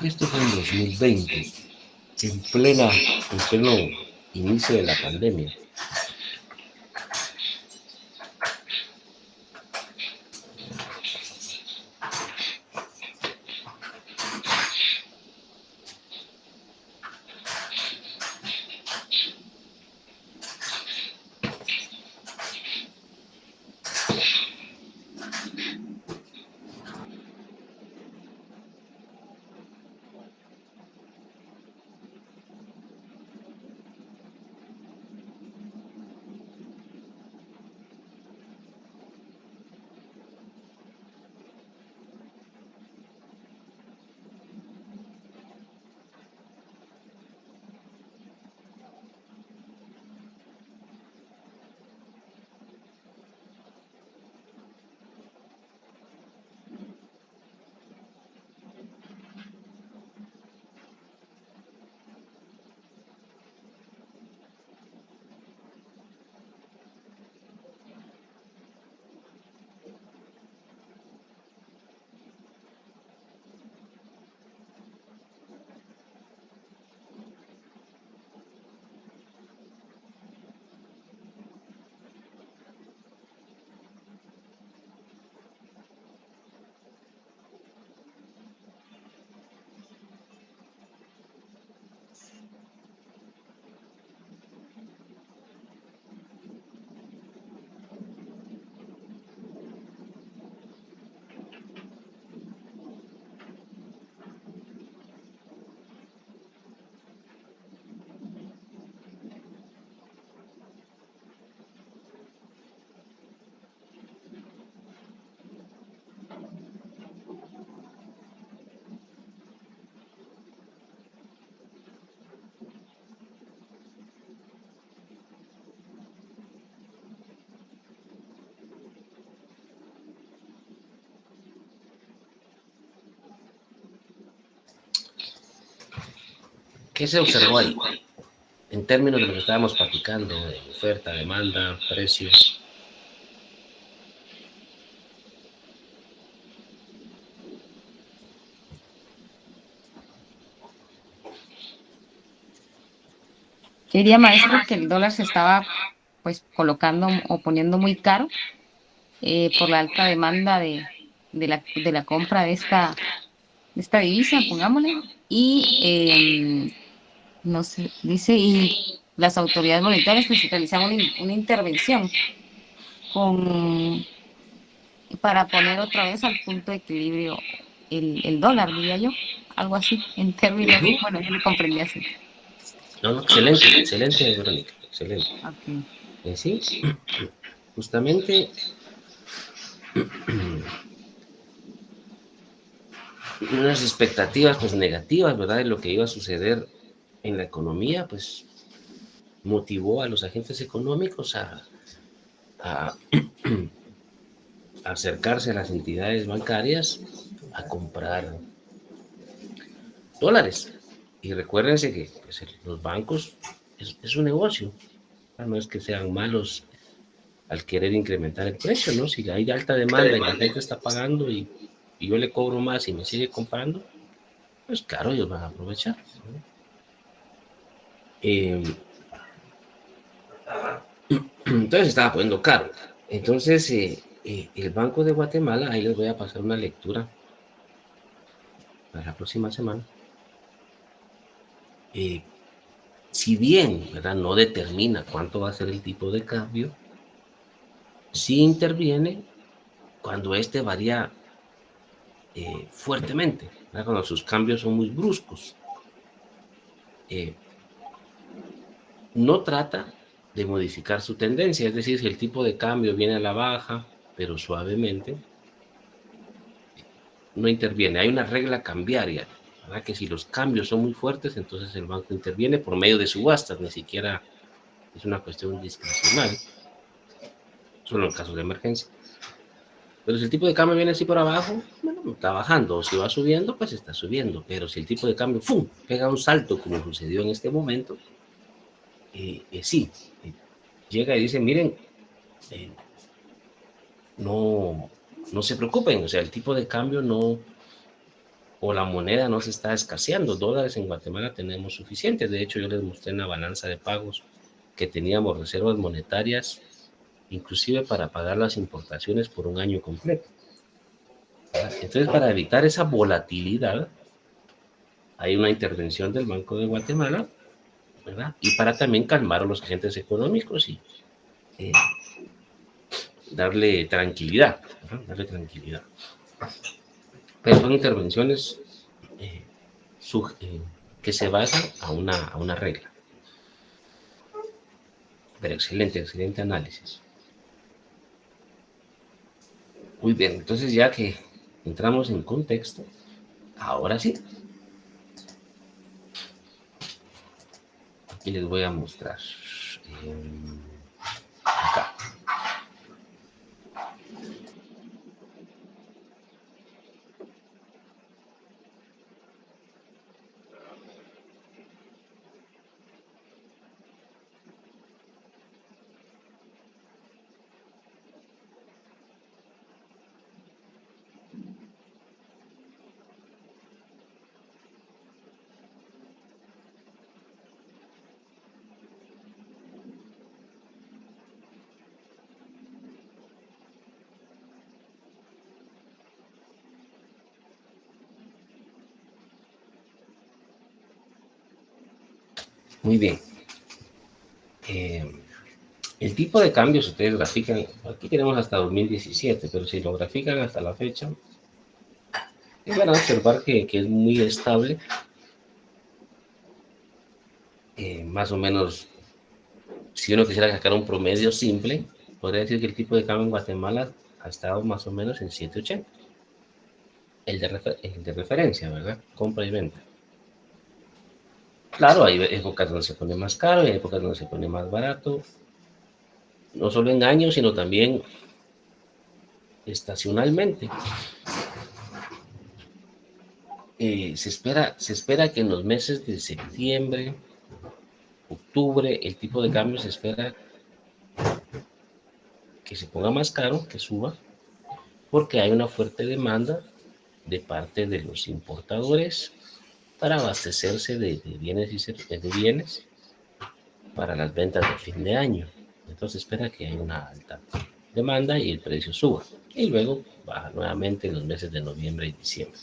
Esto fue en 2020, en pleno inicio de la pandemia. ¿Qué se observó ahí? en términos de lo que estábamos platicando, de oferta, demanda, precios. Yo diría, maestro, que el dólar se estaba pues colocando o poniendo muy caro por la alta demanda de la compra de esta divisa, pongámosle, y no sé, dice, y las autoridades monetarias pues realizaron una intervención con, para poner otra vez al punto de equilibrio el dólar, diría yo, algo así, en términos, bueno, yo lo comprendí así. No, excelente, excelente, Verónica, excelente. Okay. Sí, justamente unas expectativas pues negativas, ¿verdad? De lo que iba a suceder en la economía, pues motivó a los agentes económicos a acercarse a las entidades bancarias a comprar dólares. Y recuérdense que pues, los bancos es un negocio, no es que sean malos al querer incrementar el precio, ¿no? Si hay alta demanda y la gente está pagando y yo le cobro más y me sigue comprando, pues claro, ellos van a aprovechar, ¿no? Entonces estaba poniendo caro. Entonces, el Banco de Guatemala, ahí les voy a pasar una lectura para la próxima semana. Si bien, ¿verdad?, no determina cuánto va a ser el tipo de cambio, sí interviene cuando este varía fuertemente, ¿verdad?, cuando sus cambios son muy bruscos. No trata de modificar su tendencia, es decir, si el tipo de cambio viene a la baja, pero suavemente, no interviene. Hay una regla cambiaria, ¿verdad?, que si los cambios son muy fuertes, entonces el banco interviene por medio de subastas, ni siquiera es una cuestión discrecional, solo en casos de emergencia. Pero si el tipo de cambio viene así por abajo, bueno, está bajando, o si va subiendo, pues está subiendo. Pero si el tipo de cambio ¡fum!, pega un salto, como sucedió en este momento, sí, llega y dice, miren, no se preocupen, o sea, el tipo de cambio no, o la moneda no se está escaseando. Dólares en Guatemala tenemos suficientes. De hecho, yo les mostré en la balanza de pagos que teníamos reservas monetarias, inclusive para pagar las importaciones por un año completo. Entonces, para evitar esa volatilidad, hay una intervención del Banco de Guatemala, ¿verdad?, y para también calmar a los agentes económicos y darle tranquilidad, ¿verdad?, darle tranquilidad. Pero son intervenciones que se basan a una regla. Pero excelente análisis. Muy bien, entonces ya que entramos en contexto, ahora sí, aquí les voy a mostrar. Acá. Muy bien. El tipo de cambio, si ustedes grafican, aquí tenemos hasta 2017, pero si lo grafican hasta la fecha, van a observar que es muy estable. Más o menos, si uno quisiera sacar un promedio simple, podría decir que el tipo de cambio en Guatemala ha estado más o menos en 7.80. El de referencia, ¿verdad? Compra y venta. Claro, hay épocas donde se pone más caro y hay épocas donde se pone más barato. No solo en años, sino también estacionalmente. Se espera que en los meses de septiembre, octubre el tipo de cambio se espera que se ponga más caro, que suba, porque hay una fuerte demanda de parte de los importadores para abastecerse de bienes para las ventas de fin de año. Entonces espera que haya una alta demanda y el precio suba. Y luego baja nuevamente en los meses de noviembre y diciembre.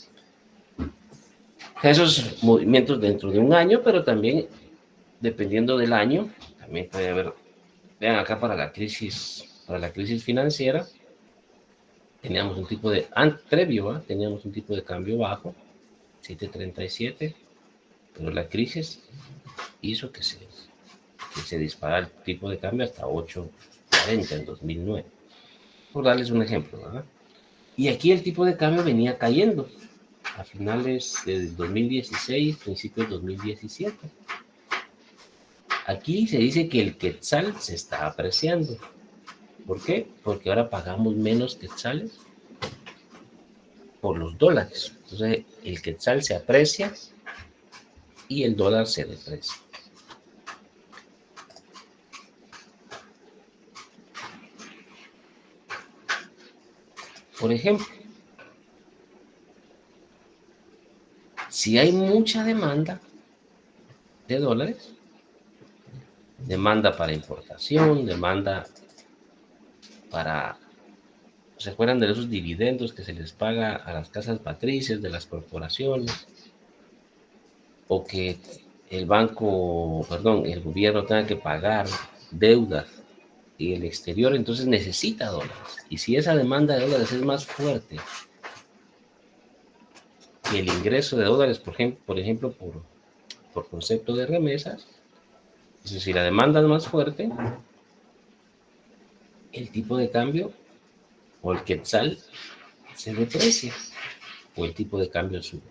Esos movimientos dentro de un año, pero también dependiendo del año, también puede haber, vean acá para la crisis financiera, teníamos un tipo de, previo, teníamos un tipo de cambio bajo, 7.37, pero la crisis hizo que se disparara el tipo de cambio hasta 8.40 en 2009. Por darles un ejemplo, ¿verdad? Y aquí el tipo de cambio venía cayendo a finales del 2016, principios del 2017. Aquí se dice que el quetzal se está apreciando. ¿Por qué? Porque ahora pagamos menos quetzales por los dólares. Entonces el quetzal se aprecia y el dólar se deprecia. Por ejemplo, si hay mucha demanda de dólares, demanda para importación, demanda para, ¿se acuerdan de esos dividendos que se les paga a las casas matrices de las corporaciones? O que el gobierno tenga que pagar deudas y el exterior, entonces necesita dólares. Y si esa demanda de dólares es más fuerte que el ingreso de dólares, por ejemplo, por concepto de remesas, es decir, la demanda es más fuerte, el tipo de cambio o el quetzal se deprecia o el tipo de cambio sube.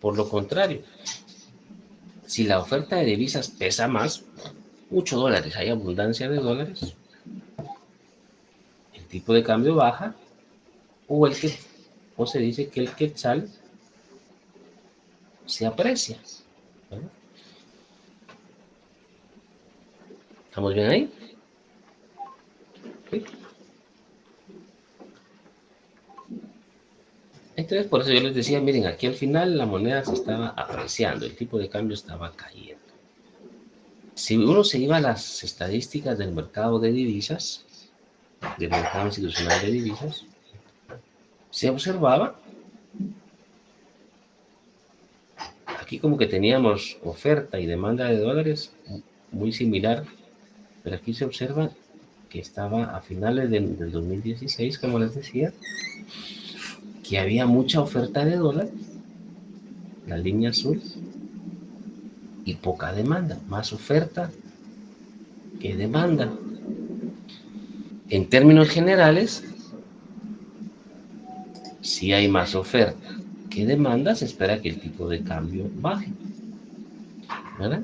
Por lo contrario, si la oferta de divisas pesa más, muchos dólares, hay abundancia de dólares, el tipo de cambio baja o se dice que el quetzal se aprecia, ¿verdad? ¿Estamos bien ahí? ¿Sí? Entonces, por eso yo les decía, miren, aquí al final la moneda se estaba apreciando, el tipo de cambio estaba cayendo. Si uno se iba a las estadísticas del mercado de divisas, del mercado institucional de divisas, se observaba aquí como que teníamos oferta y demanda de dólares muy similar, pero aquí se observa que estaba a finales del 2016, como les decía, que había mucha oferta de dólares, la línea azul, y poca demanda, más oferta que demanda. En términos generales, si hay más oferta que demanda, se espera que el tipo de cambio baje, ¿verdad?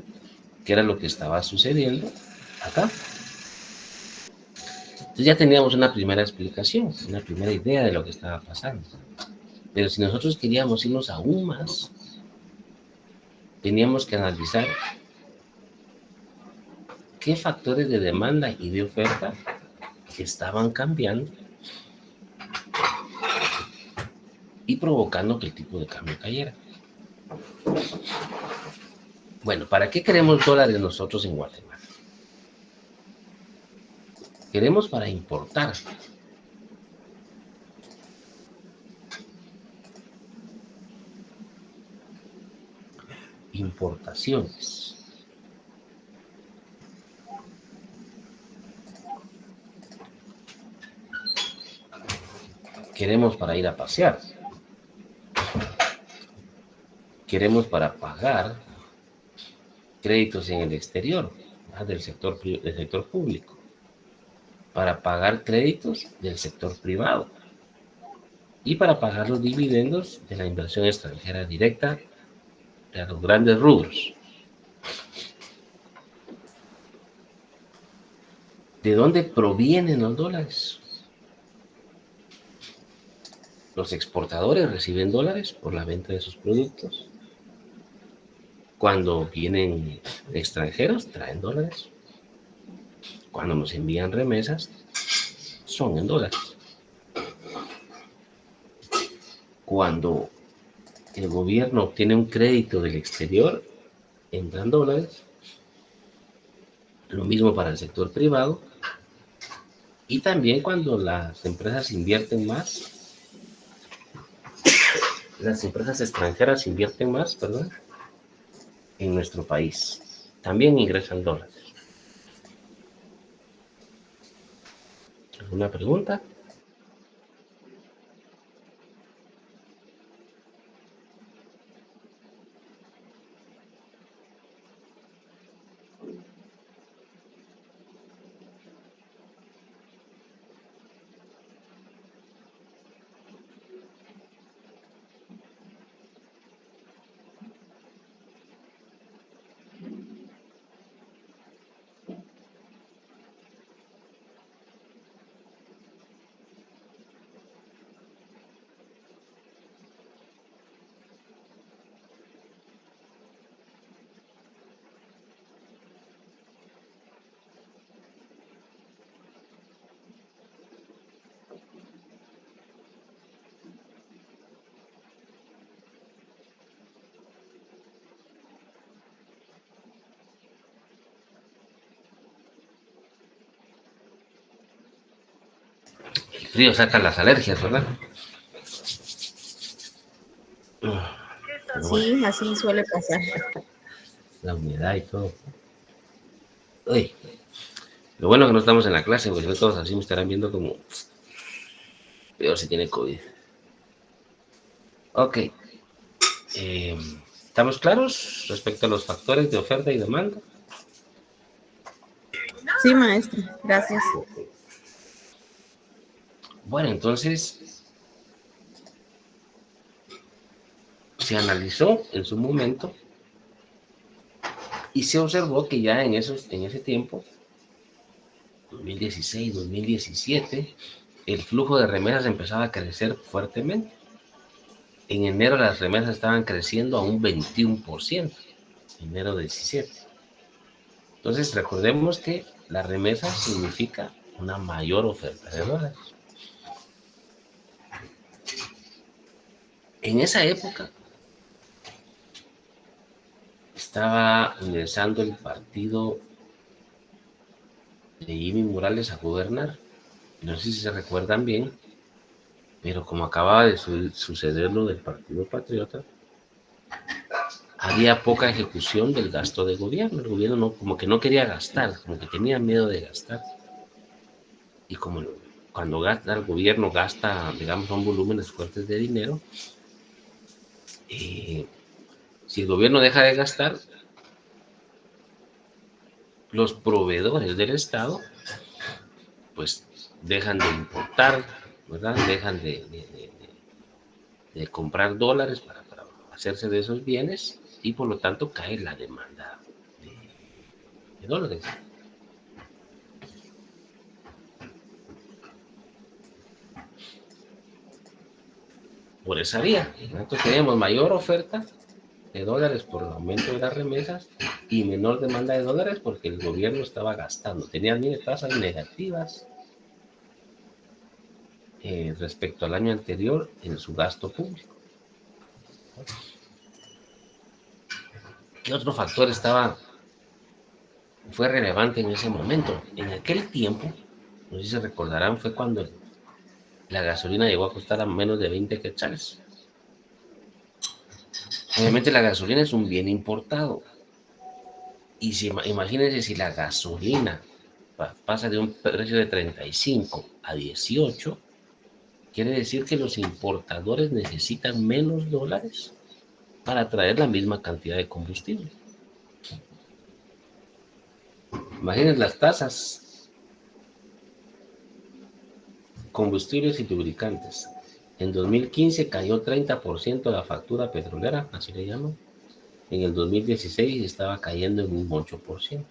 Que era lo que estaba sucediendo acá. Entonces ya teníamos una primera explicación, una primera idea de lo que estaba pasando. Pero si nosotros queríamos irnos aún más, teníamos que analizar qué factores de demanda y de oferta estaban cambiando y provocando que el tipo de cambio cayera. Bueno, ¿para qué queremos dólares nosotros en Guatemala? Queremos para importar. Importaciones. Queremos para ir a pasear. Queremos para pagar créditos en el exterior, del sector público. Para pagar créditos del sector privado. Y para pagar los dividendos de la inversión extranjera directa de los grandes rubros. ¿De dónde provienen los dólares? Los exportadores reciben dólares por la venta de sus productos. Cuando vienen extranjeros, traen dólares. Cuando nos envían remesas, son en dólares. Cuando el gobierno obtiene un crédito del exterior, entran dólares. Lo mismo para el sector privado. Y también cuando las empresas invierten más, las empresas extranjeras invierten más, perdón, en nuestro país. También ingresan dólares. ¿Alguna pregunta? El frío saca las alergias, ¿verdad? Pero bueno, Sí, así suele pasar. la humedad y todo. Uy, lo bueno que no estamos en la clase, porque todos así me estarán viendo como peor si tiene COVID. Ok. ¿Estamos claros respecto a los factores de oferta y demanda? Sí, maestro, gracias. Bueno, entonces se analizó en su momento y se observó que ya en ese tiempo, 2016, 2017, el flujo de remesas empezaba a crecer fuertemente. En enero las remesas estaban creciendo a un 21%, enero 17. Entonces recordemos que la remesa significa una mayor oferta de dólares. En esa época estaba ingresando el partido de Jimmy Morales a gobernar. No sé si se recuerdan bien, pero como acababa de suceder lo del Partido Patriota, había poca ejecución del gasto de gobierno. El gobierno como que no quería gastar, como que tenía miedo de gastar. Y como cuando gasta el gobierno, gasta, digamos, son volúmenes fuertes de dinero, si el gobierno deja de gastar, los proveedores del Estado pues dejan de importar, ¿verdad? Dejan de comprar dólares para hacerse de esos bienes y por lo tanto cae la demanda de dólares. Por esa vía, nosotros tenemos mayor oferta de dólares por el aumento de las remesas y menor demanda de dólares porque el gobierno estaba gastando, tenía tasas negativas respecto al año anterior en su gasto público. ¿Qué otro factor fue relevante en ese momento? En aquel tiempo, no sé si se recordarán, fue cuando la gasolina llegó a costar a menos de 20 quetzales. Obviamente la gasolina es un bien importado. Y imagínense si la gasolina pasa de un precio de 35 a 18, quiere decir que los importadores necesitan menos dólares para traer la misma cantidad de combustible. Imaginen las tasas, combustibles y lubricantes. En 2015 cayó 30% la factura petrolera, así le llaman. En el 2016 estaba cayendo en un 8%.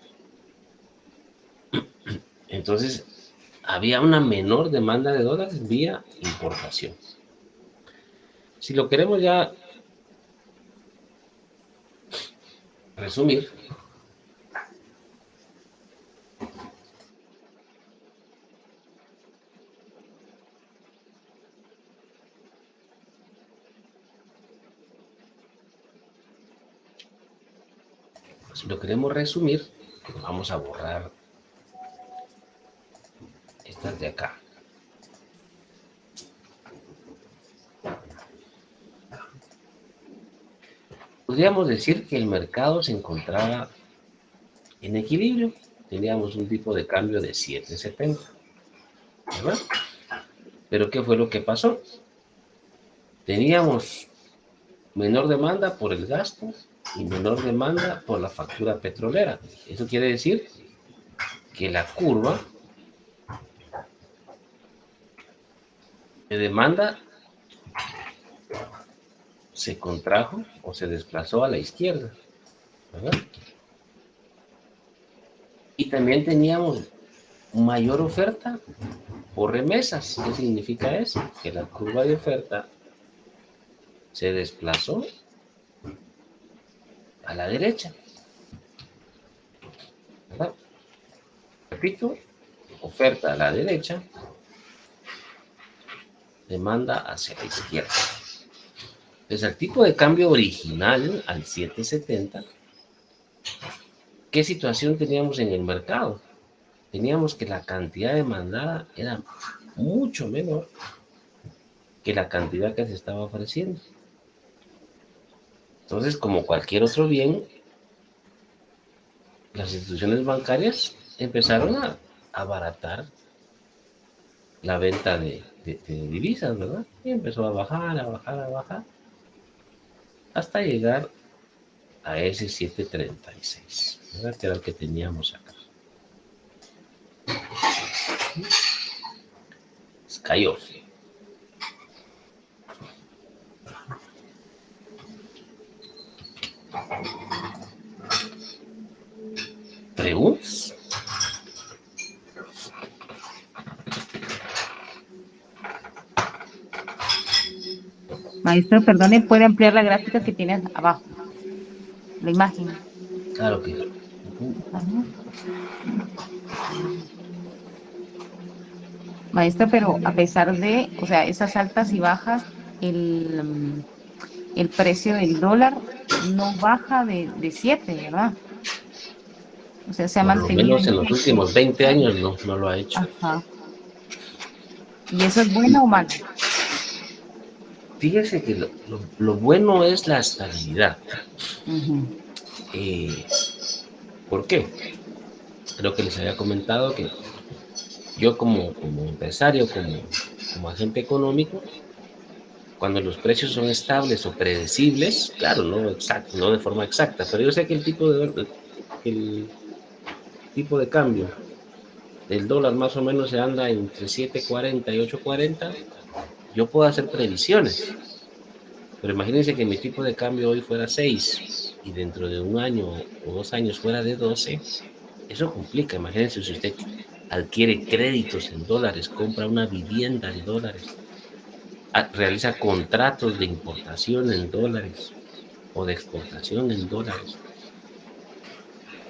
Entonces, había una menor demanda de dólares vía importación. Si lo queremos ya resumir, si lo queremos resumir, vamos a borrar estas de acá. Podríamos decir que el mercado se encontraba en equilibrio. Teníamos un tipo de cambio de 7.70, ¿verdad? Pero ¿qué fue lo que pasó? Teníamos menor demanda por el gasto y menor demanda por la factura petrolera. Eso quiere decir que la curva de demanda se contrajo o se desplazó a la izquierda, ¿verdad? Y también teníamos mayor oferta por remesas. ¿Qué significa eso? Que la curva de oferta se desplazó a la derecha, ¿verdad? Repito, oferta a la derecha, demanda hacia la izquierda. Entonces, el tipo de cambio original, al 7.70, ¿qué situación teníamos en el mercado? Teníamos que la cantidad demandada era mucho menor que la cantidad que se estaba ofreciendo. Entonces, como cualquier otro bien, las instituciones bancarias empezaron a abaratar la venta de divisas, ¿verdad? Y empezó a bajar, a bajar, a bajar, hasta llegar a ese 7.36, ¿verdad? Que era el que teníamos acá. Cayó. ¿Preguntas? Maestro, perdone, ¿puede ampliar la gráfica que tiene abajo? La imagen. Claro que Ajá. Maestra, pero a pesar de, o sea, esas altas y bajas, el precio del dólar no baja de 7, ¿verdad? O sea, se ha por lo mantenido menos en los últimos 20 años no lo ha hecho. Ajá. ¿Y eso es bueno o malo? Fíjese que lo bueno es la estabilidad. ¿Por qué? Creo que les había comentado que yo como empresario, como agente económico, cuando los precios son estables o predecibles, claro, no exacto, no de forma exacta, pero yo sé que el tipo de cambio del dólar más o menos se anda entre 7.40 y 8.40, yo puedo hacer previsiones. Pero imagínense que mi tipo de cambio hoy fuera 6 y dentro de un año o 2 años fuera de 12, eso complica. Imagínense si usted adquiere créditos en dólares, compra una vivienda en dólares, realiza contratos de importación en dólares o de exportación en dólares.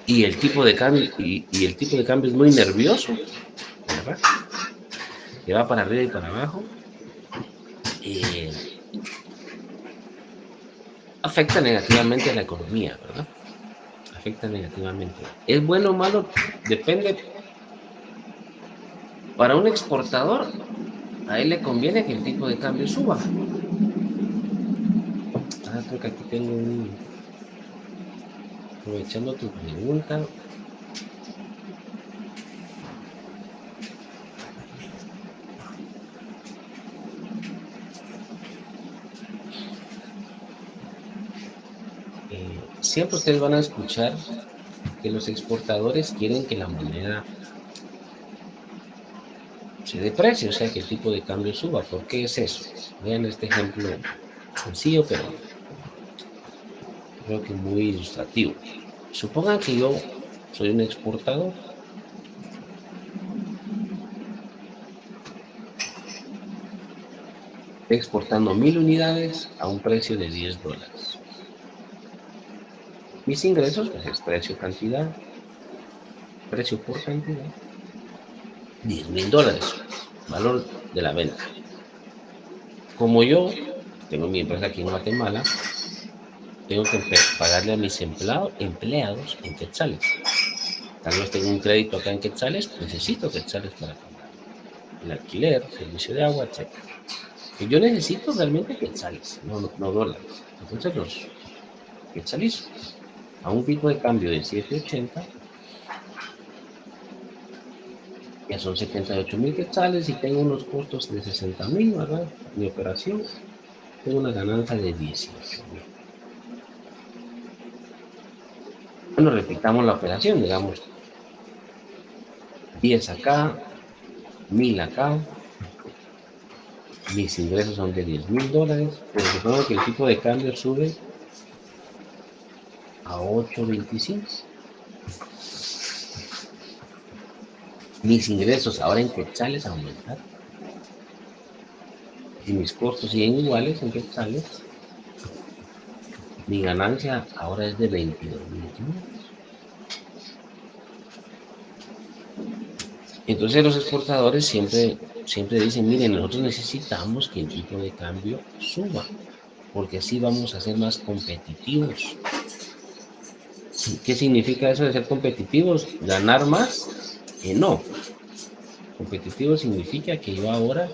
Y el tipo de cambio, y el tipo de cambio es muy nervioso, ¿verdad? Que va para arriba y para abajo. Afecta negativamente a la economía, ¿verdad? Afecta negativamente. ¿Es bueno o malo? Depende. Para un exportador, a él le conviene que el tipo de cambio suba. Creo que aquí tengo aprovechando tu pregunta. Siempre ustedes van a escuchar que los exportadores quieren que la moneda se deprecie, o sea, que el tipo de cambio suba. ¿Por qué es eso? Vean este ejemplo sencillo, pero creo que muy ilustrativo. Supongan que yo soy un exportador. Estoy exportando 1000 unidades a un precio de $10. Mis ingresos, pues es precio-cantidad, precio por cantidad, $10,000, valor de la venta. Como yo tengo mi empresa aquí en Guatemala, tengo que pagarle a mis empleados en quetzales. Tal vez tengo un crédito acá en quetzales, necesito quetzales para pagar el alquiler, servicio de agua, etc. Y yo necesito realmente quetzales, no dólares. Entonces los quetzalizo a un tipo de cambio de 7.80, ya son 78,000 quetzales y tengo unos costos de 60,000, ¿verdad? Mi operación, tengo una ganancia de 18,000. Bueno, repitamos la operación, digamos, 10 acá, 1,000 acá, mis ingresos son de $10,000, pero supongo que el tipo de cambio sube a 8.25. Mis ingresos ahora en quetzales aumentan. Si mis costos siguen iguales en quetzales, mi ganancia ahora es de 22,000. Entonces los exportadores siempre dicen, miren, nosotros necesitamos que el tipo de cambio suba, porque así vamos a ser más competitivos. ¿Qué significa eso de ser competitivos? ¿Ganar más? No. Competitivo significa que yo ahora,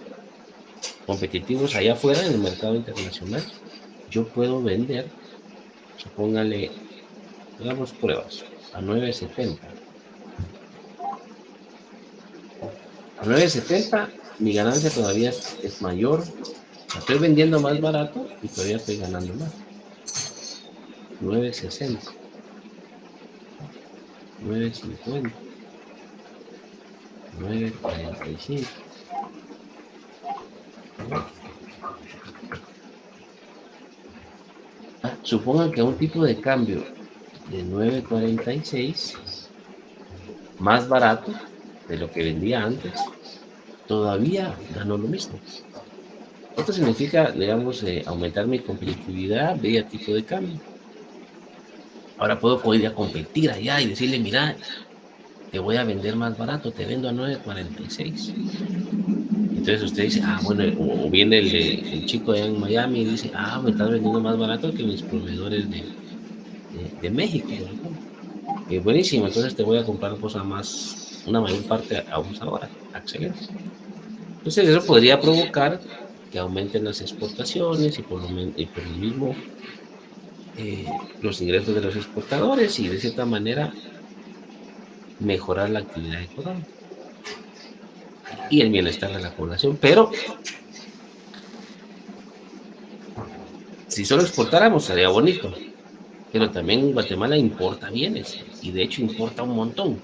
competitivos allá afuera en el mercado internacional, yo puedo vender, supóngale, hagamos pruebas, a 9.70. A 9.70 mi ganancia todavía es mayor. Estoy vendiendo más barato y todavía estoy ganando más. 9.60. 9.50. 9.45. Supongan que a un tipo de cambio de 9.46, más barato de lo que vendía antes, todavía ganó lo mismo. Esto significa, digamos, aumentar mi competitividad vía tipo de cambio. Ahora puedo ir a competir allá y decirle, mira, te voy a vender más barato, te vendo a 9.46. Entonces usted dice, bueno, o viene el chico allá en Miami y dice, me estás vendiendo más barato que mis proveedores de México, por ejemplo. Buenísimo, entonces te voy a comprar una mayor parte a vos ahora. Excelente. Entonces eso podría provocar que aumenten las exportaciones y por lo mismo los ingresos de los exportadores y de cierta manera mejorar la actividad económica y el bienestar de la población. Pero si solo exportáramos sería bonito, pero también Guatemala importa bienes y de hecho importa un montón.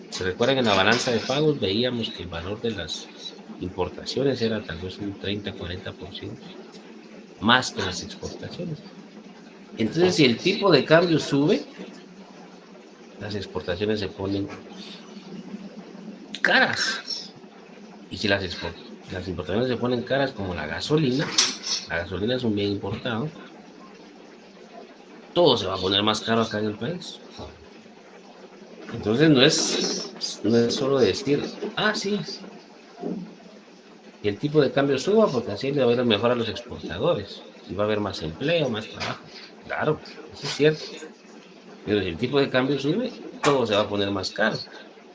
¿Se recuerdan en la balanza de pagos? Veíamos que el valor de las importaciones era tal vez un 30-40% más que las exportaciones. Entonces, si el tipo de cambio sube, las exportaciones se ponen caras. Y si las importaciones se ponen caras, como la gasolina es un bien importado, todo se va a poner más caro acá en el país. Entonces no es solo decir, sí, y el tipo de cambio suba porque así le va a ir mejor a los exportadores y va a haber más empleo, más trabajo. Claro, eso es cierto. Pero si el tipo de cambio sube, todo se va a poner más caro.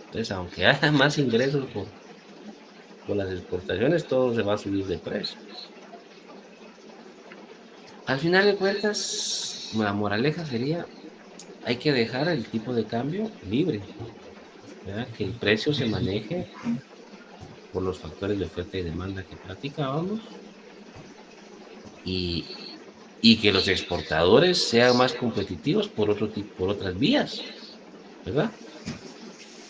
Entonces, aunque haya más ingresos por las exportaciones, todo se va a subir de precio. Al final de cuentas, la moraleja sería, hay que dejar el tipo de cambio libre, ¿verdad? Que el precio se maneje por los factores de oferta y demanda que platicábamos y que los exportadores sean más competitivos por otras vías, ¿verdad?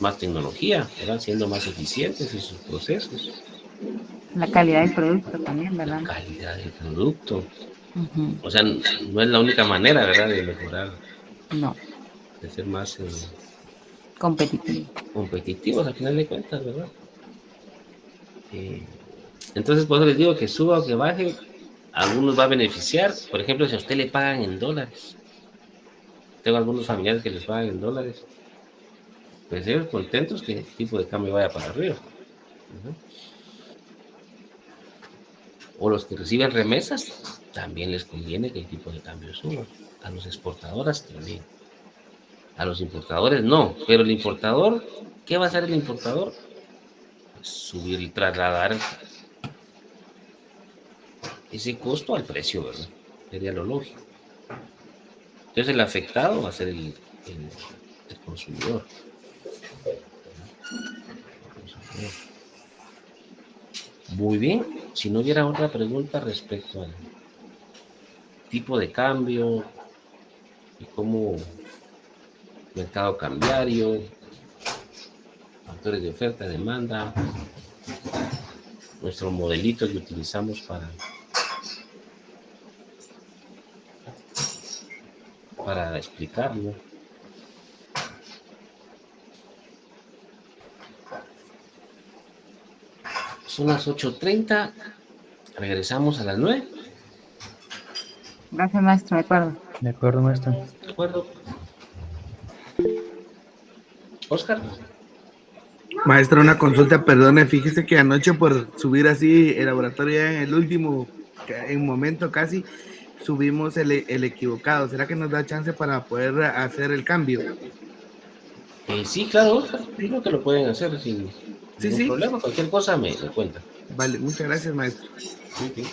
Más tecnología, ¿verdad? Siendo más eficientes en sus procesos. La calidad del producto también, ¿verdad? La calidad del producto. O sea, no es la única manera, ¿verdad?, de mejorar. No. De ser más competitivos, al final de cuentas, ¿verdad? Entonces, por eso les digo que suba o que baje, a algunos va a beneficiar. Por ejemplo, si a usted le pagan en dólares, tengo algunos familiares que les pagan en dólares. Pues ellos contentos que el tipo de cambio vaya para arriba. Ujú. O los que reciben remesas, también les conviene que el tipo de cambio suba. A los exportadores también. A los importadores no, pero el importador, ¿qué va a hacer el importador? Pues subir y trasladar ese costo al precio, ¿verdad? Sería lo lógico. Entonces el afectado va a ser el consumidor. Muy bien, si no hubiera otra pregunta respecto al tipo de cambio y cómo mercado cambiario, factores de oferta, demanda, nuestro modelito que utilizamos para explicarlo. Son las 8:30, regresamos a las 9. Gracias, maestro, de acuerdo. De acuerdo, maestro. ¿De acuerdo? Oscar. Maestro, una consulta, perdone, fíjese que anoche por subir así el laboratorio ya en el último, en momento casi, subimos el equivocado. ¿Será que nos da chance para poder hacer el cambio? Sí, claro, Oscar, digo que lo pueden hacer sin Sí, ningún sí. problema. Cualquier cosa me cuenta. Vale, muchas gracias, maestro. Sí, sí.